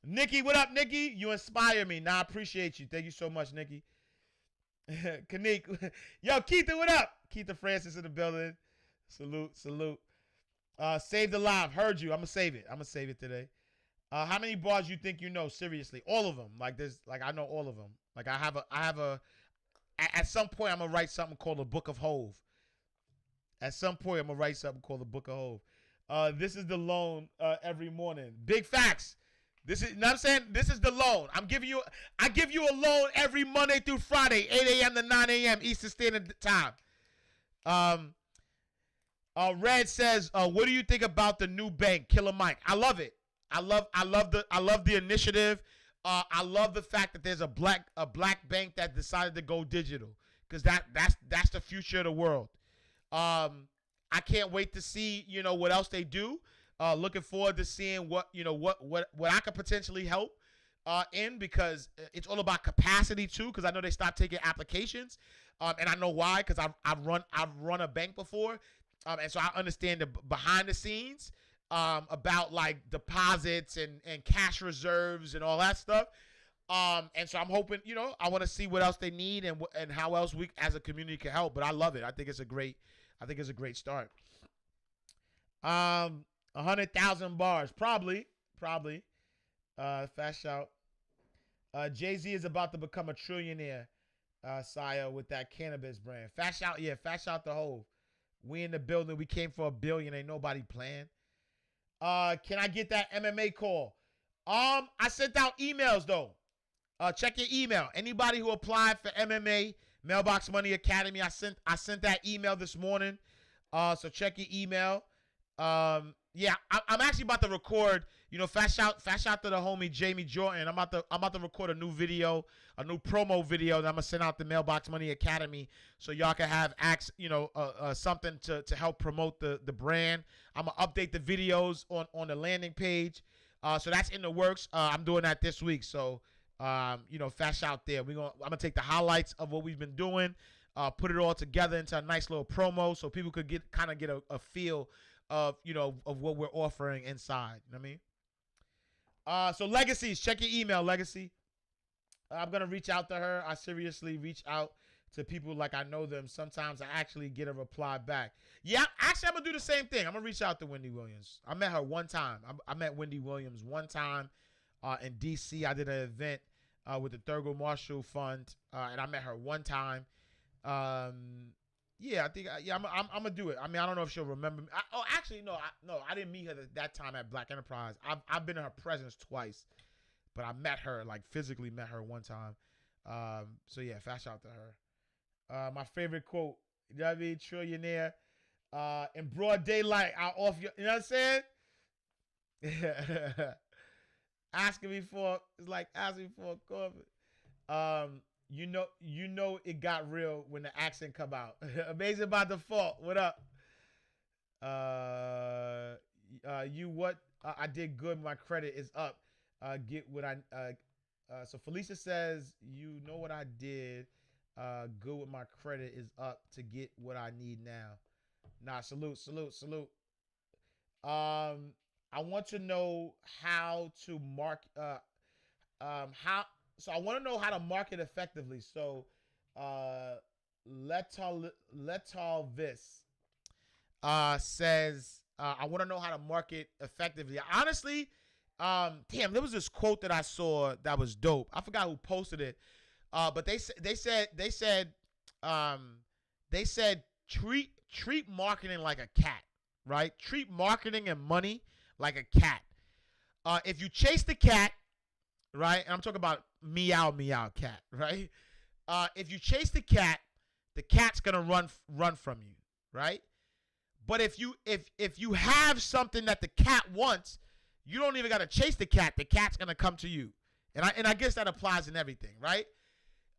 Nikki, what up, Nikki? You inspire me. Nah, I appreciate you. Thank you so much, Nikki. Kanik. Yo, Keitha, what up? Keitha Francis in the building. Salute, salute. Saved Alive. Heard you. I'm going to save it. I'm going to save it today. How many bars you think you know? Seriously. All of them. I know all of them. Like, at some point, I'm going to write something called the Book of Hove. At some point, I'm going to write something called the Book of Hove. This is the loan every morning. Big facts. This is, you know what I'm saying? This is the loan. I give you a loan every Monday through Friday, 8 a.m. to 9 a.m. Eastern Standard Time. Red says, what do you think about the new bank, Killer Mike? I love it. I love the initiative. I love the fact that there's a black bank that decided to go digital, because that's the future of the world. I can't wait to see, what else they do. Looking forward to seeing what I could potentially help in, because it's all about capacity too, because I know they stopped taking applications, and I know why, because I've run a bank before, and so I understand the behind the scenes about like deposits and cash reserves and all that stuff. And so I'm hoping, I want to see what else they need and how else we as a community can help. But I love it. I think it's a great start. 100,000 bars, probably. Fast shout. Jay-Z is about to become a trillionaire, Saya, with that cannabis brand. Fast shout, yeah, fast shout the Hove. We in the building. We came for $1 billion. Ain't nobody playing. Can I get that MMA call? I sent out emails though. Check your email. Anybody who applied for MMA, Mailbox Money Academy, I sent that email this morning. So check your email. Yeah, I'm actually about to record, fast shout to the homie Jamie Jordan. I'm about to record a new video, a new promo video that I'm gonna send out the Mailbox Money Academy, so y'all can have something to help promote the brand. I'm gonna update the videos on the landing page. So that's in the works. I'm doing that this week. So fast shout there. I'm gonna take the highlights of what we've been doing, put it all together into a nice little promo, so people could get a feel of what we're offering inside. You know what I mean? So Legacies, check your email, Legacy. I'm gonna reach out to her. I seriously reach out to people like I know them. Sometimes I actually get a reply back. Yeah, actually I'm gonna do the same thing. I'm gonna reach out to Wendy Williams. I met her one time. I met Wendy Williams one time in DC. I did an event with the Thurgood Marshall Fund, and I met her one time. Yeah, I think I'm gonna do it. I mean, I don't know if she'll remember me. Actually, no, I didn't meet her that time at Black Enterprise. I've been in her presence twice, but I met her, like physically met her one time. So yeah, fast shout to her. My favorite quote, you know what I mean? Trillionaire, in broad daylight, I'll off your, you know what I'm saying? Asking me for a coffee. You know it got real when the accent come out. Amazing by default. What up? I did good. My credit is up. Get what I so Felicia says, you know what I did. Good with my credit is up to get what I need now. Nah, salute. I want to know how to So I want to know how to market effectively. So, Letal Vis says, I want to know how to market effectively. Honestly, there was this quote that I saw that was dope. I forgot who posted it, but they said treat marketing like a cat, right? Treat marketing and money like a cat. If you chase the cat, right, and I'm talking about meow cat, right? If you chase the cat's gonna run from you, right? But if you have something that the cat wants, you don't even gotta chase the cat. The cat's gonna come to you, and I guess that applies in everything, right?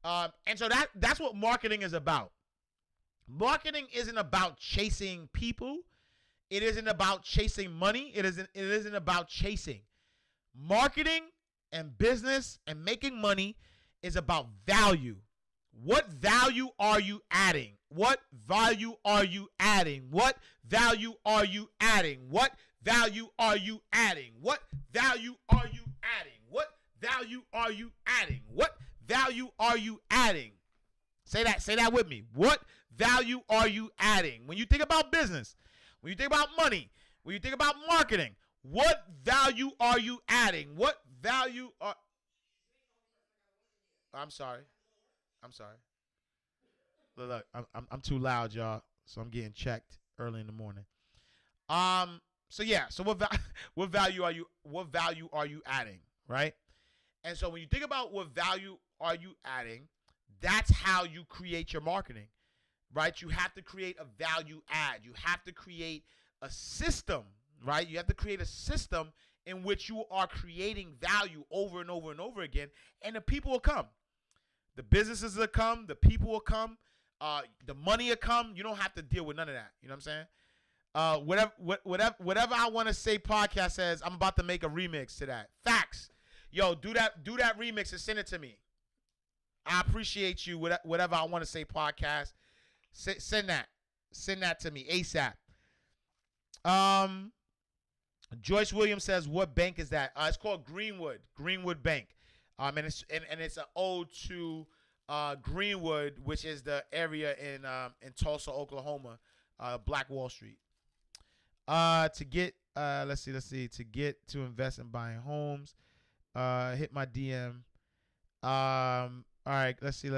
And so that's what marketing is about. Marketing isn't about chasing people. It isn't about chasing money. It isn't about chasing. Marketing and business and making money is about value. What value are you adding? What value are you adding? What value are you adding? What value are you adding? What value are you adding? What value are you adding? What value are you adding? Say that with me. What value are you adding? When you think about business, when you think about money, when you think about marketing, what value are you adding? What value are... I'm sorry. Look, I'm too loud, y'all. So I'm getting checked early in the morning. So yeah. So what value are you adding, right? And so when you think about what value are you adding, that's how you create your marketing, right? You have to create a value add. You have to create a system, right? You have to create a system in which you are creating value over and over and over again, and the people will come. The businesses will come. The people will come. The money will come. You don't have to deal with none of that. You know what I'm saying? Whatever I want to say podcast says, I'm about to make a remix to that. Facts. Yo, do that remix and send it to me. I appreciate you. Whatever I want to say podcast, send that to me ASAP. Joyce Williams says, what bank is that? It's called Greenwood Bank. And it's an ode to Greenwood, which is the area in Tulsa, Oklahoma, Black Wall Street. To get to invest in buying homes, hit my DM. All right, let's see.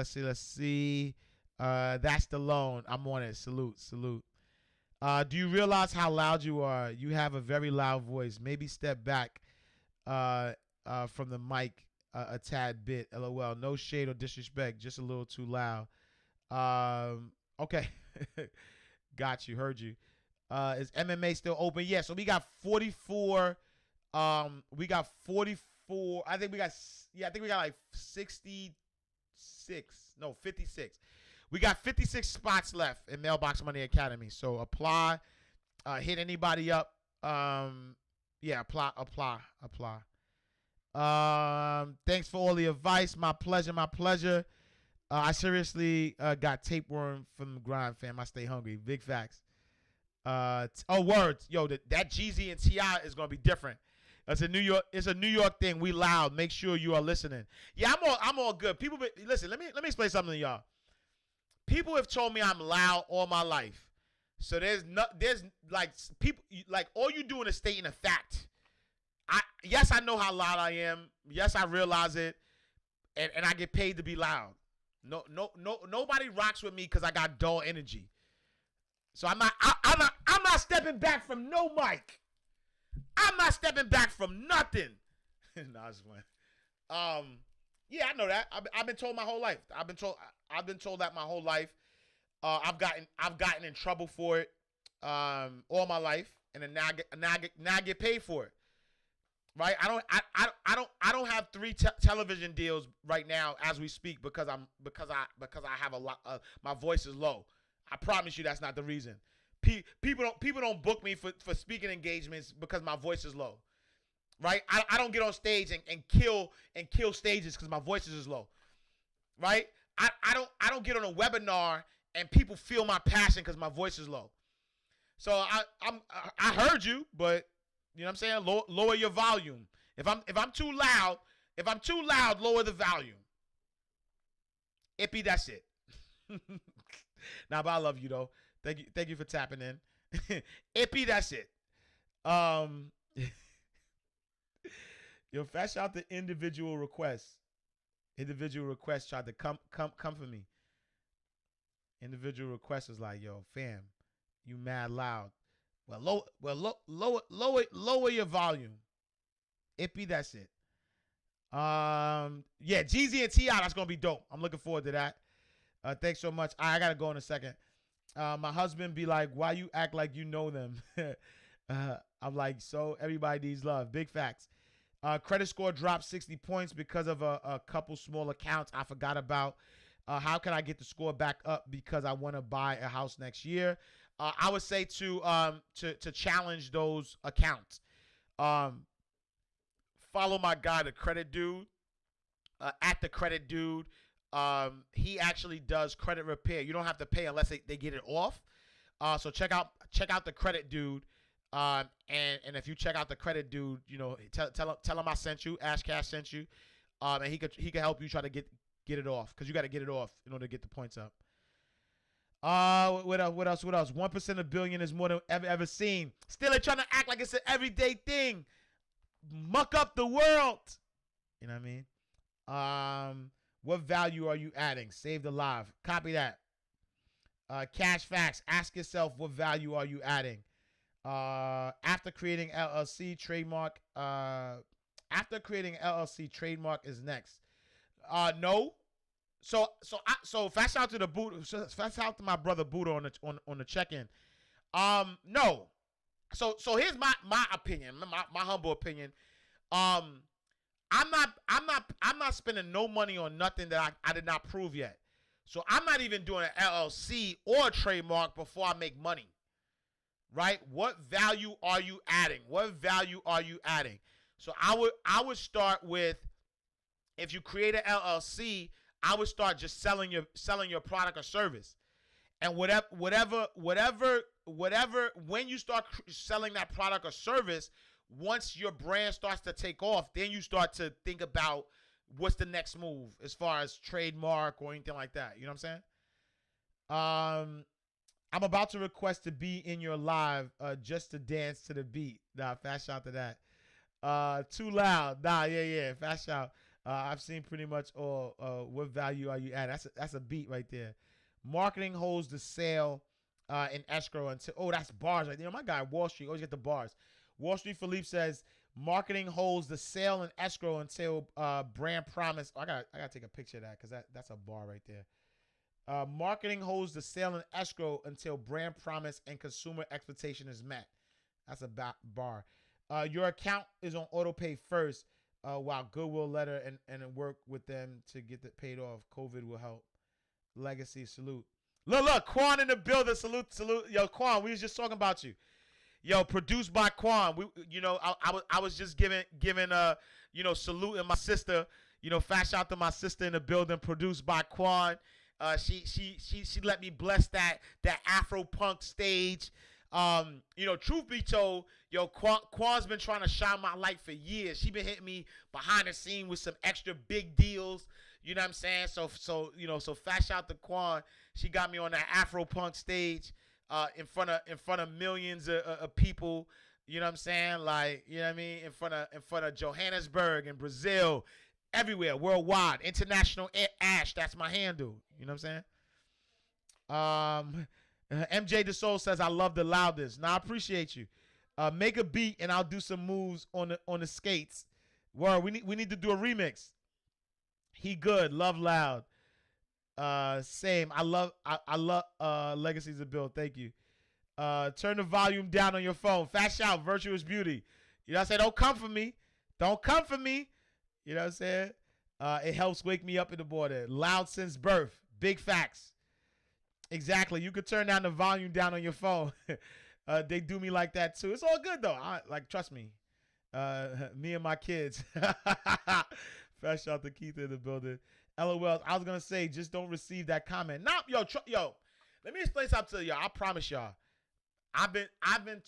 That's the loan. I'm on it. Salute. Do you realize how loud you are? You have a very loud voice. Maybe step back from the mic a tad bit. LOL. No shade or disrespect. Just a little too loud. Okay. Got you. Heard you. Is MMA still open? Yeah. So we got 44. We got 44. I think we got like 66. No, 56. We got 56 spots left in Mailbox Money Academy. So apply. Hit anybody up. Yeah, apply. Thanks for all the advice. My pleasure. I seriously got tapeworm from the grind, fam. I stay hungry. Big facts. Words. Yo, that Jeezy and T.I. is gonna be different. It's a New York thing. We loud. Make sure you are listening. Yeah, I'm all good. People, listen. Let me explain something to y'all. People have told me I'm loud all my life. So there's like people like all you doing is stating a fact. Yes, I know how loud I am. Yes, I realize it, and I get paid to be loud. No, nobody rocks with me because I got dull energy. So I'm not stepping back from no mic. I'm not stepping back from nothing. Nah, it's fine. Yeah, I know that. I've been told my whole life. I've been told that my whole life. I've gotten in trouble for it all my life, and then now I get paid for it. Right? I don't have 3 television deals right now as we speak because I have a lot. My voice is low. I promise you that's not the reason. People don't book me for speaking engagements because my voice is low. Right? I don't get on stage and kill stages because my voice is low. Right? I don't get on a webinar and people feel my passion because my voice is low. So I heard you, but you know what I'm saying? Lower your volume. If I'm too loud, lower the volume. Ippy, that's it. Nah, but I love you though. Thank you for tapping in. Ippy, that's it. Yo, fast shout to individual requests. Individual requests tried to come for me. Individual requests was like, yo, fam, you mad loud. Well, lower your volume. Ippy, that's it. Yeah, Jeezy and T.I., that's gonna be dope. I'm looking forward to that. Thanks so much. I gotta go in a second. My husband be like, why you act like you know them? I'm like, so everybody needs love. Big facts. Credit score dropped 60 points because of a couple small accounts I forgot about. How can I get the score back up because I want to buy a house next year? I would say to challenge those accounts. Follow my guy, the Credit Dude, at the Credit Dude. He actually does credit repair. You don't have to pay unless they get it off. So check out the Credit Dude. And if you check out the credit dude, tell him I sent you. Ash Cash sent you. And he could help you try to get it off, because you got to get it off in order to get the points up. What else? 1% of billion is more than ever seen. Still, they're trying to act like it's an everyday thing. Muck up the world. You know what I mean? What value are you adding? Saved alive. Copy that. Cash facts. Ask yourself, what value are you adding? After creating LLC trademark. After creating LLC trademark is next. No. So fast out to the boot. Fast out to my brother Buddha on the check-in. No. So here's my opinion, my humble opinion. I'm not spending no money on nothing that I did not prove yet. So I'm not even doing an LLC or a trademark before I make money. Right? What value are you adding? What value are you adding? So I would start with, if you create an LLC, I would start just selling your product or service. And whatever, when you start selling that product or service, once your brand starts to take off, then you start to think about what's the next move as far as trademark or anything like that. You know what I'm saying? I'm about to request to be in your live just to dance to the beat. Nah, fast shout to that. Too loud. Nah, yeah. Fast shout. I've seen pretty much all. What value are you adding? That's a beat right there. Marketing holds the sale in escrow until. Oh, that's bars right there. My guy Wall Street always get the bars. Wall Street Philippe says marketing holds the sale in escrow until brand promise. Oh, I gotta take a picture of that, because that's a bar right there. Marketing holds the sale in escrow until brand promise and consumer expectation is met. That's a bar. Your account is on auto pay first, while Goodwill letter and work with them to get it paid off. COVID will help. Legacy, salute. Look, Quan in the building. Salute. Yo, Quan, we was just talking about you. Yo, produced by Quan. I was just giving saluting my sister. Fast shout to my sister in the building. Produced by Quan. She let me bless that Afro punk stage. Truth be told, Quan's been trying to shine my light for years. She been hitting me behind the scene with some extra big deals. You know what I'm saying? So fast shout to Quan. She got me on that Afro punk stage. In front of millions of people, you know what I'm saying? Like, you know what I mean? In front of Johannesburg and Brazil, everywhere, worldwide, international Ash. That's my handle. You know what I'm saying? MJ DeSoul says, I love the loudest. Now I appreciate you. Make a beat and I'll do some moves on the skates. Word, we need to do a remix. He good, love loud. Same. I love Legacies of Bill. Thank you. Turn the volume down on your phone. Fast shout, virtuous beauty. You know what I'm saying? Don't come for me. Don't come for me. You know what I'm saying? It helps wake me up in the morning. Loud since birth. Big facts. Exactly. You could turn down the volume down on your phone. They do me like that too. It's all good though. Trust me. Me and my kids. Fast shout to Keith in the building. LOL. I was gonna say, just don't receive that comment. Nah, yo. Let me explain something to y'all. I promise y'all. I've been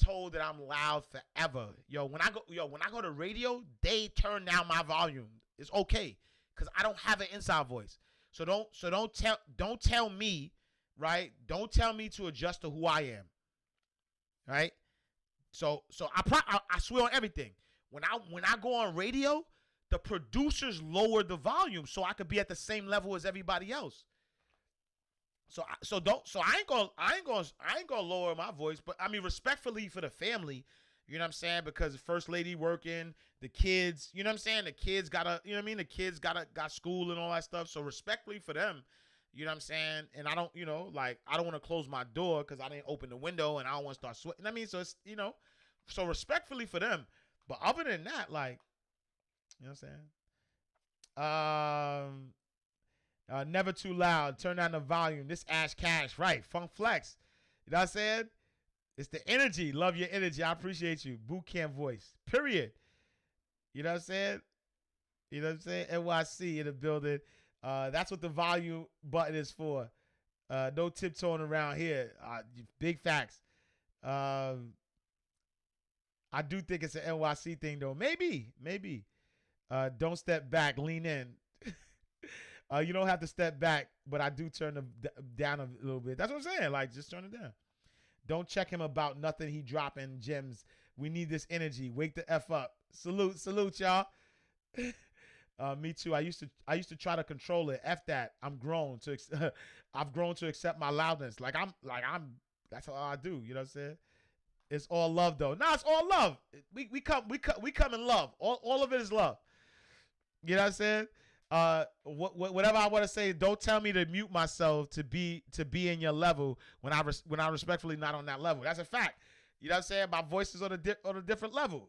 told that I'm loud forever. When I go to radio, they turn down my volume. It's okay, cause I don't have an inside voice. So don't tell me, right? Don't tell me to adjust to who I am. Right? So I swear on everything. When I go on radio, the producers lower the volume so I could be at the same level as everybody else. So I ain't gonna lower my voice, but I mean respectfully for the family, you know what I'm saying? Because the first lady working, the kids, you know what I'm saying? The kids gotta, you know what I mean? The kids got school and all that stuff. So respectfully for them, you know what I'm saying? And I don't, I don't want to close my door because I didn't open the window and I don't want to start sweating. I mean, so it's, so respectfully for them. But other than that, you know what I'm saying? Never too loud. Turn down the volume. This Ash Cash. Right. Funk Flex. You know what I'm saying? It's the energy. Love your energy. I appreciate you. Boot camp voice. Period. You know what I'm saying? You know what I'm saying? NYC in the building. That's what the volume button is for. No tiptoeing around here. Big facts. I do think it's an NYC thing though. Maybe. Don't step back, lean in. You don't have to step back, but I do turn down a little bit. That's what I'm saying. Like, just turn it down. Don't check him about nothing. He dropping gems. We need this energy. Wake the F up. Salute, y'all. Me too. I used to try to control it. F that. I've grown to accept my loudness. That's all I do. You know what I'm saying? It's all love though. Nah, it's all love. We come in love. All of it is love. You know what I'm saying? Whatever I want to say, don't tell me to mute myself to be in your level when I respectfully not on that level. That's a fact. You know what I'm saying? My voice is on a different level,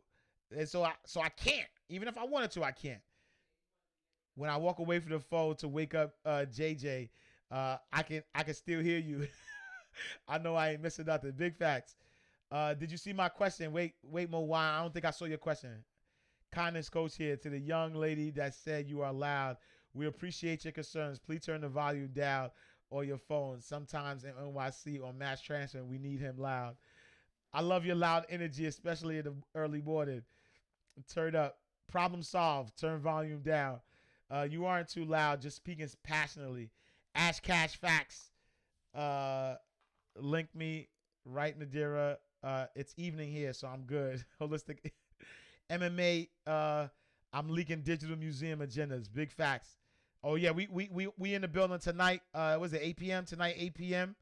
and so I can't. Even if I wanted to, I can't. When I walk away from the phone to wake up JJ, I can still hear you. I know I ain't missing nothing. Big facts. Did you see my question? Wait, Mo, why? I don't think I saw your question. Kindness coach here. To the young lady that said you are loud, we appreciate your concerns. Please turn the volume down on your phone. Sometimes in NYC on mass transfer, we need him loud. I love your loud energy, especially in the early morning. Turn up. Problem solved. Turn volume down. You aren't too loud. Just speaking passionately. Ash Cash Facts. Link me. Right, Nadira. It's evening here, so I'm good. Holistic MMA. I'm leaking digital museum agendas. Big facts. Oh yeah, we in the building tonight. Was it 8 p.m. tonight? 8 p.m.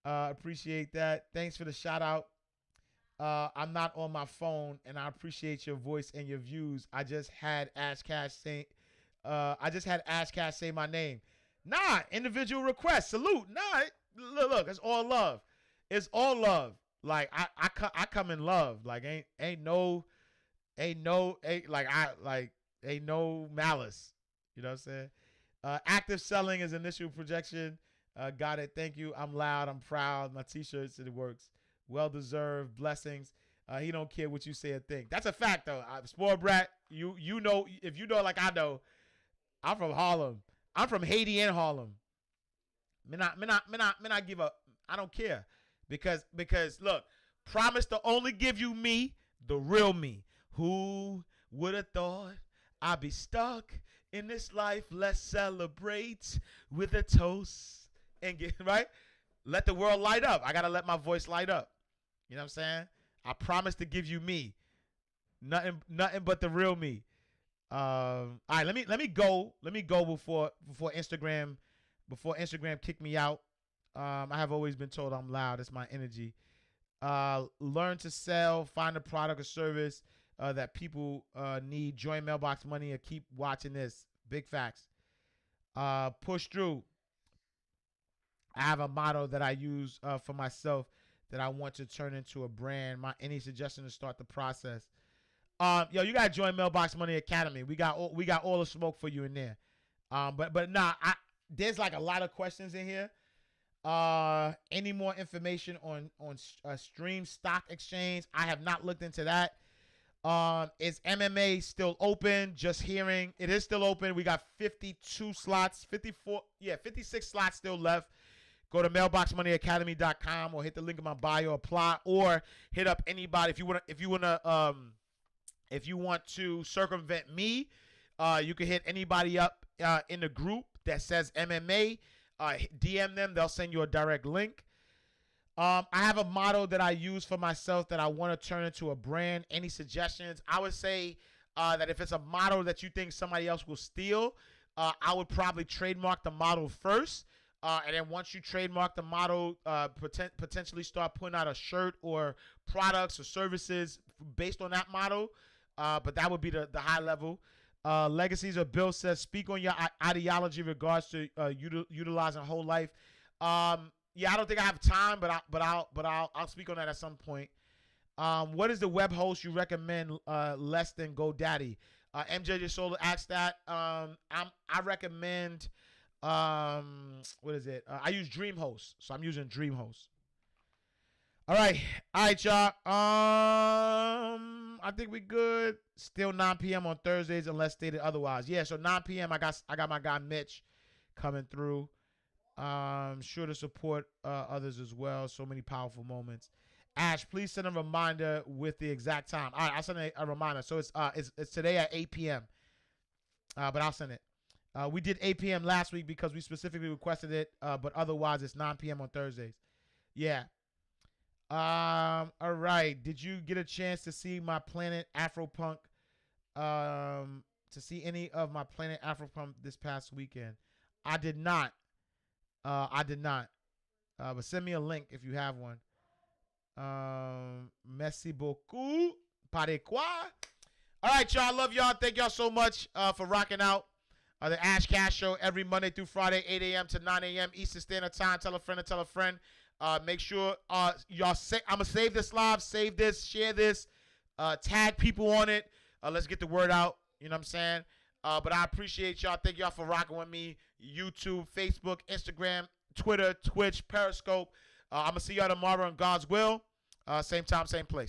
Appreciate that. Thanks for the shout out. I'm not on my phone, and I appreciate your voice and your views. I just had Ash Cash say my name. Nah, individual request. Salute. Nah, look, it's all love. It's all love. Like I come in love. Like ain't no malice. You know what I'm saying? Active selling is initial projection. Got it. Thank you. I'm loud. I'm proud. My t-shirts, it works. Well deserved. Blessings. He don't care what you say or think. That's a fact though. Sport brat. You know, if you know like I know, I'm from Harlem. I'm from Haiti and Harlem. Me not give up. I don't care. Because look, promise to only give you me, the real me. Who would have thought I'd be stuck in this life? Let's celebrate with a toast and get right. Let the world light up. I gotta let my voice light up. You know what I'm saying? I promise to give you me, nothing but the real me. All right, let me go before Instagram kick me out. I have always been told I'm loud. It's my energy. Learn to sell, find a product or service that people need. Join Mailbox Money and keep watching this. Big facts. Push through. I have a motto that I use for myself that I want to turn into a brand. Any suggestion to start the process? Yo, you gotta join Mailbox Money Academy. We got all the smoke for you in there. But nah, there's like a lot of questions in here. Any more information on Stream Stock Exchange? I have not looked into that. Is MMA still open? Just hearing it is still open. We got 52 slots, 56 slots still left. Go to mailboxmoneyacademy.com or hit the link in my bio, apply, or hit up anybody if you want to circumvent me. You can hit anybody up in the group that says MMA. DM them. They'll send you a direct link. I have a motto that I use for myself that I want to turn into a brand. Any suggestions? I would say that if it's a motto that you think somebody else will steal, I would probably trademark the motto first. And then once you trademark the motto, potentially start putting out a shirt or products or services based on that motto. But that would be the high level. Legacies of Bill says, speak on your ideology in regards to utilizing whole life. Yeah, I don't think I have time, but I'll speak on that at some point. What is the web host you recommend less than GoDaddy? MJ just sort of asked that. I recommend what is it? I use DreamHost, so I'm using DreamHost. All right, y'all. I think we good. Still 9 p.m. on Thursdays, unless stated otherwise. Yeah, so 9 p.m. I got my guy Mitch coming through. Sure to support others as well. So many powerful moments. Ash, please send a reminder with the exact time. All right, I'll send a reminder. So it's today at 8 p.m. But I'll send it. We did 8 p.m. last week because we specifically requested it. But otherwise, it's 9 p.m. on Thursdays. Yeah. All right. Did you get a chance to see my Planet Afropunk? To see any of my Planet Afropunk this past weekend? I did not. But send me a link if you have one. Merci beaucoup. Pare quoi? All right, y'all. I love y'all. Thank y'all so much for rocking out. The Ash Cash Show every Monday through Friday, 8 a.m. to 9 a.m. Eastern Standard Time. Tell a friend to tell a friend. Make sure y'all I'm gonna save this live, save this, share this, tag people on it. Let's get the word out. You know what I'm saying? But I appreciate y'all. Thank y'all for rocking with me. YouTube, Facebook, Instagram, Twitter, Twitch, Periscope. I'm gonna see y'all tomorrow in God's will. Same time, same place.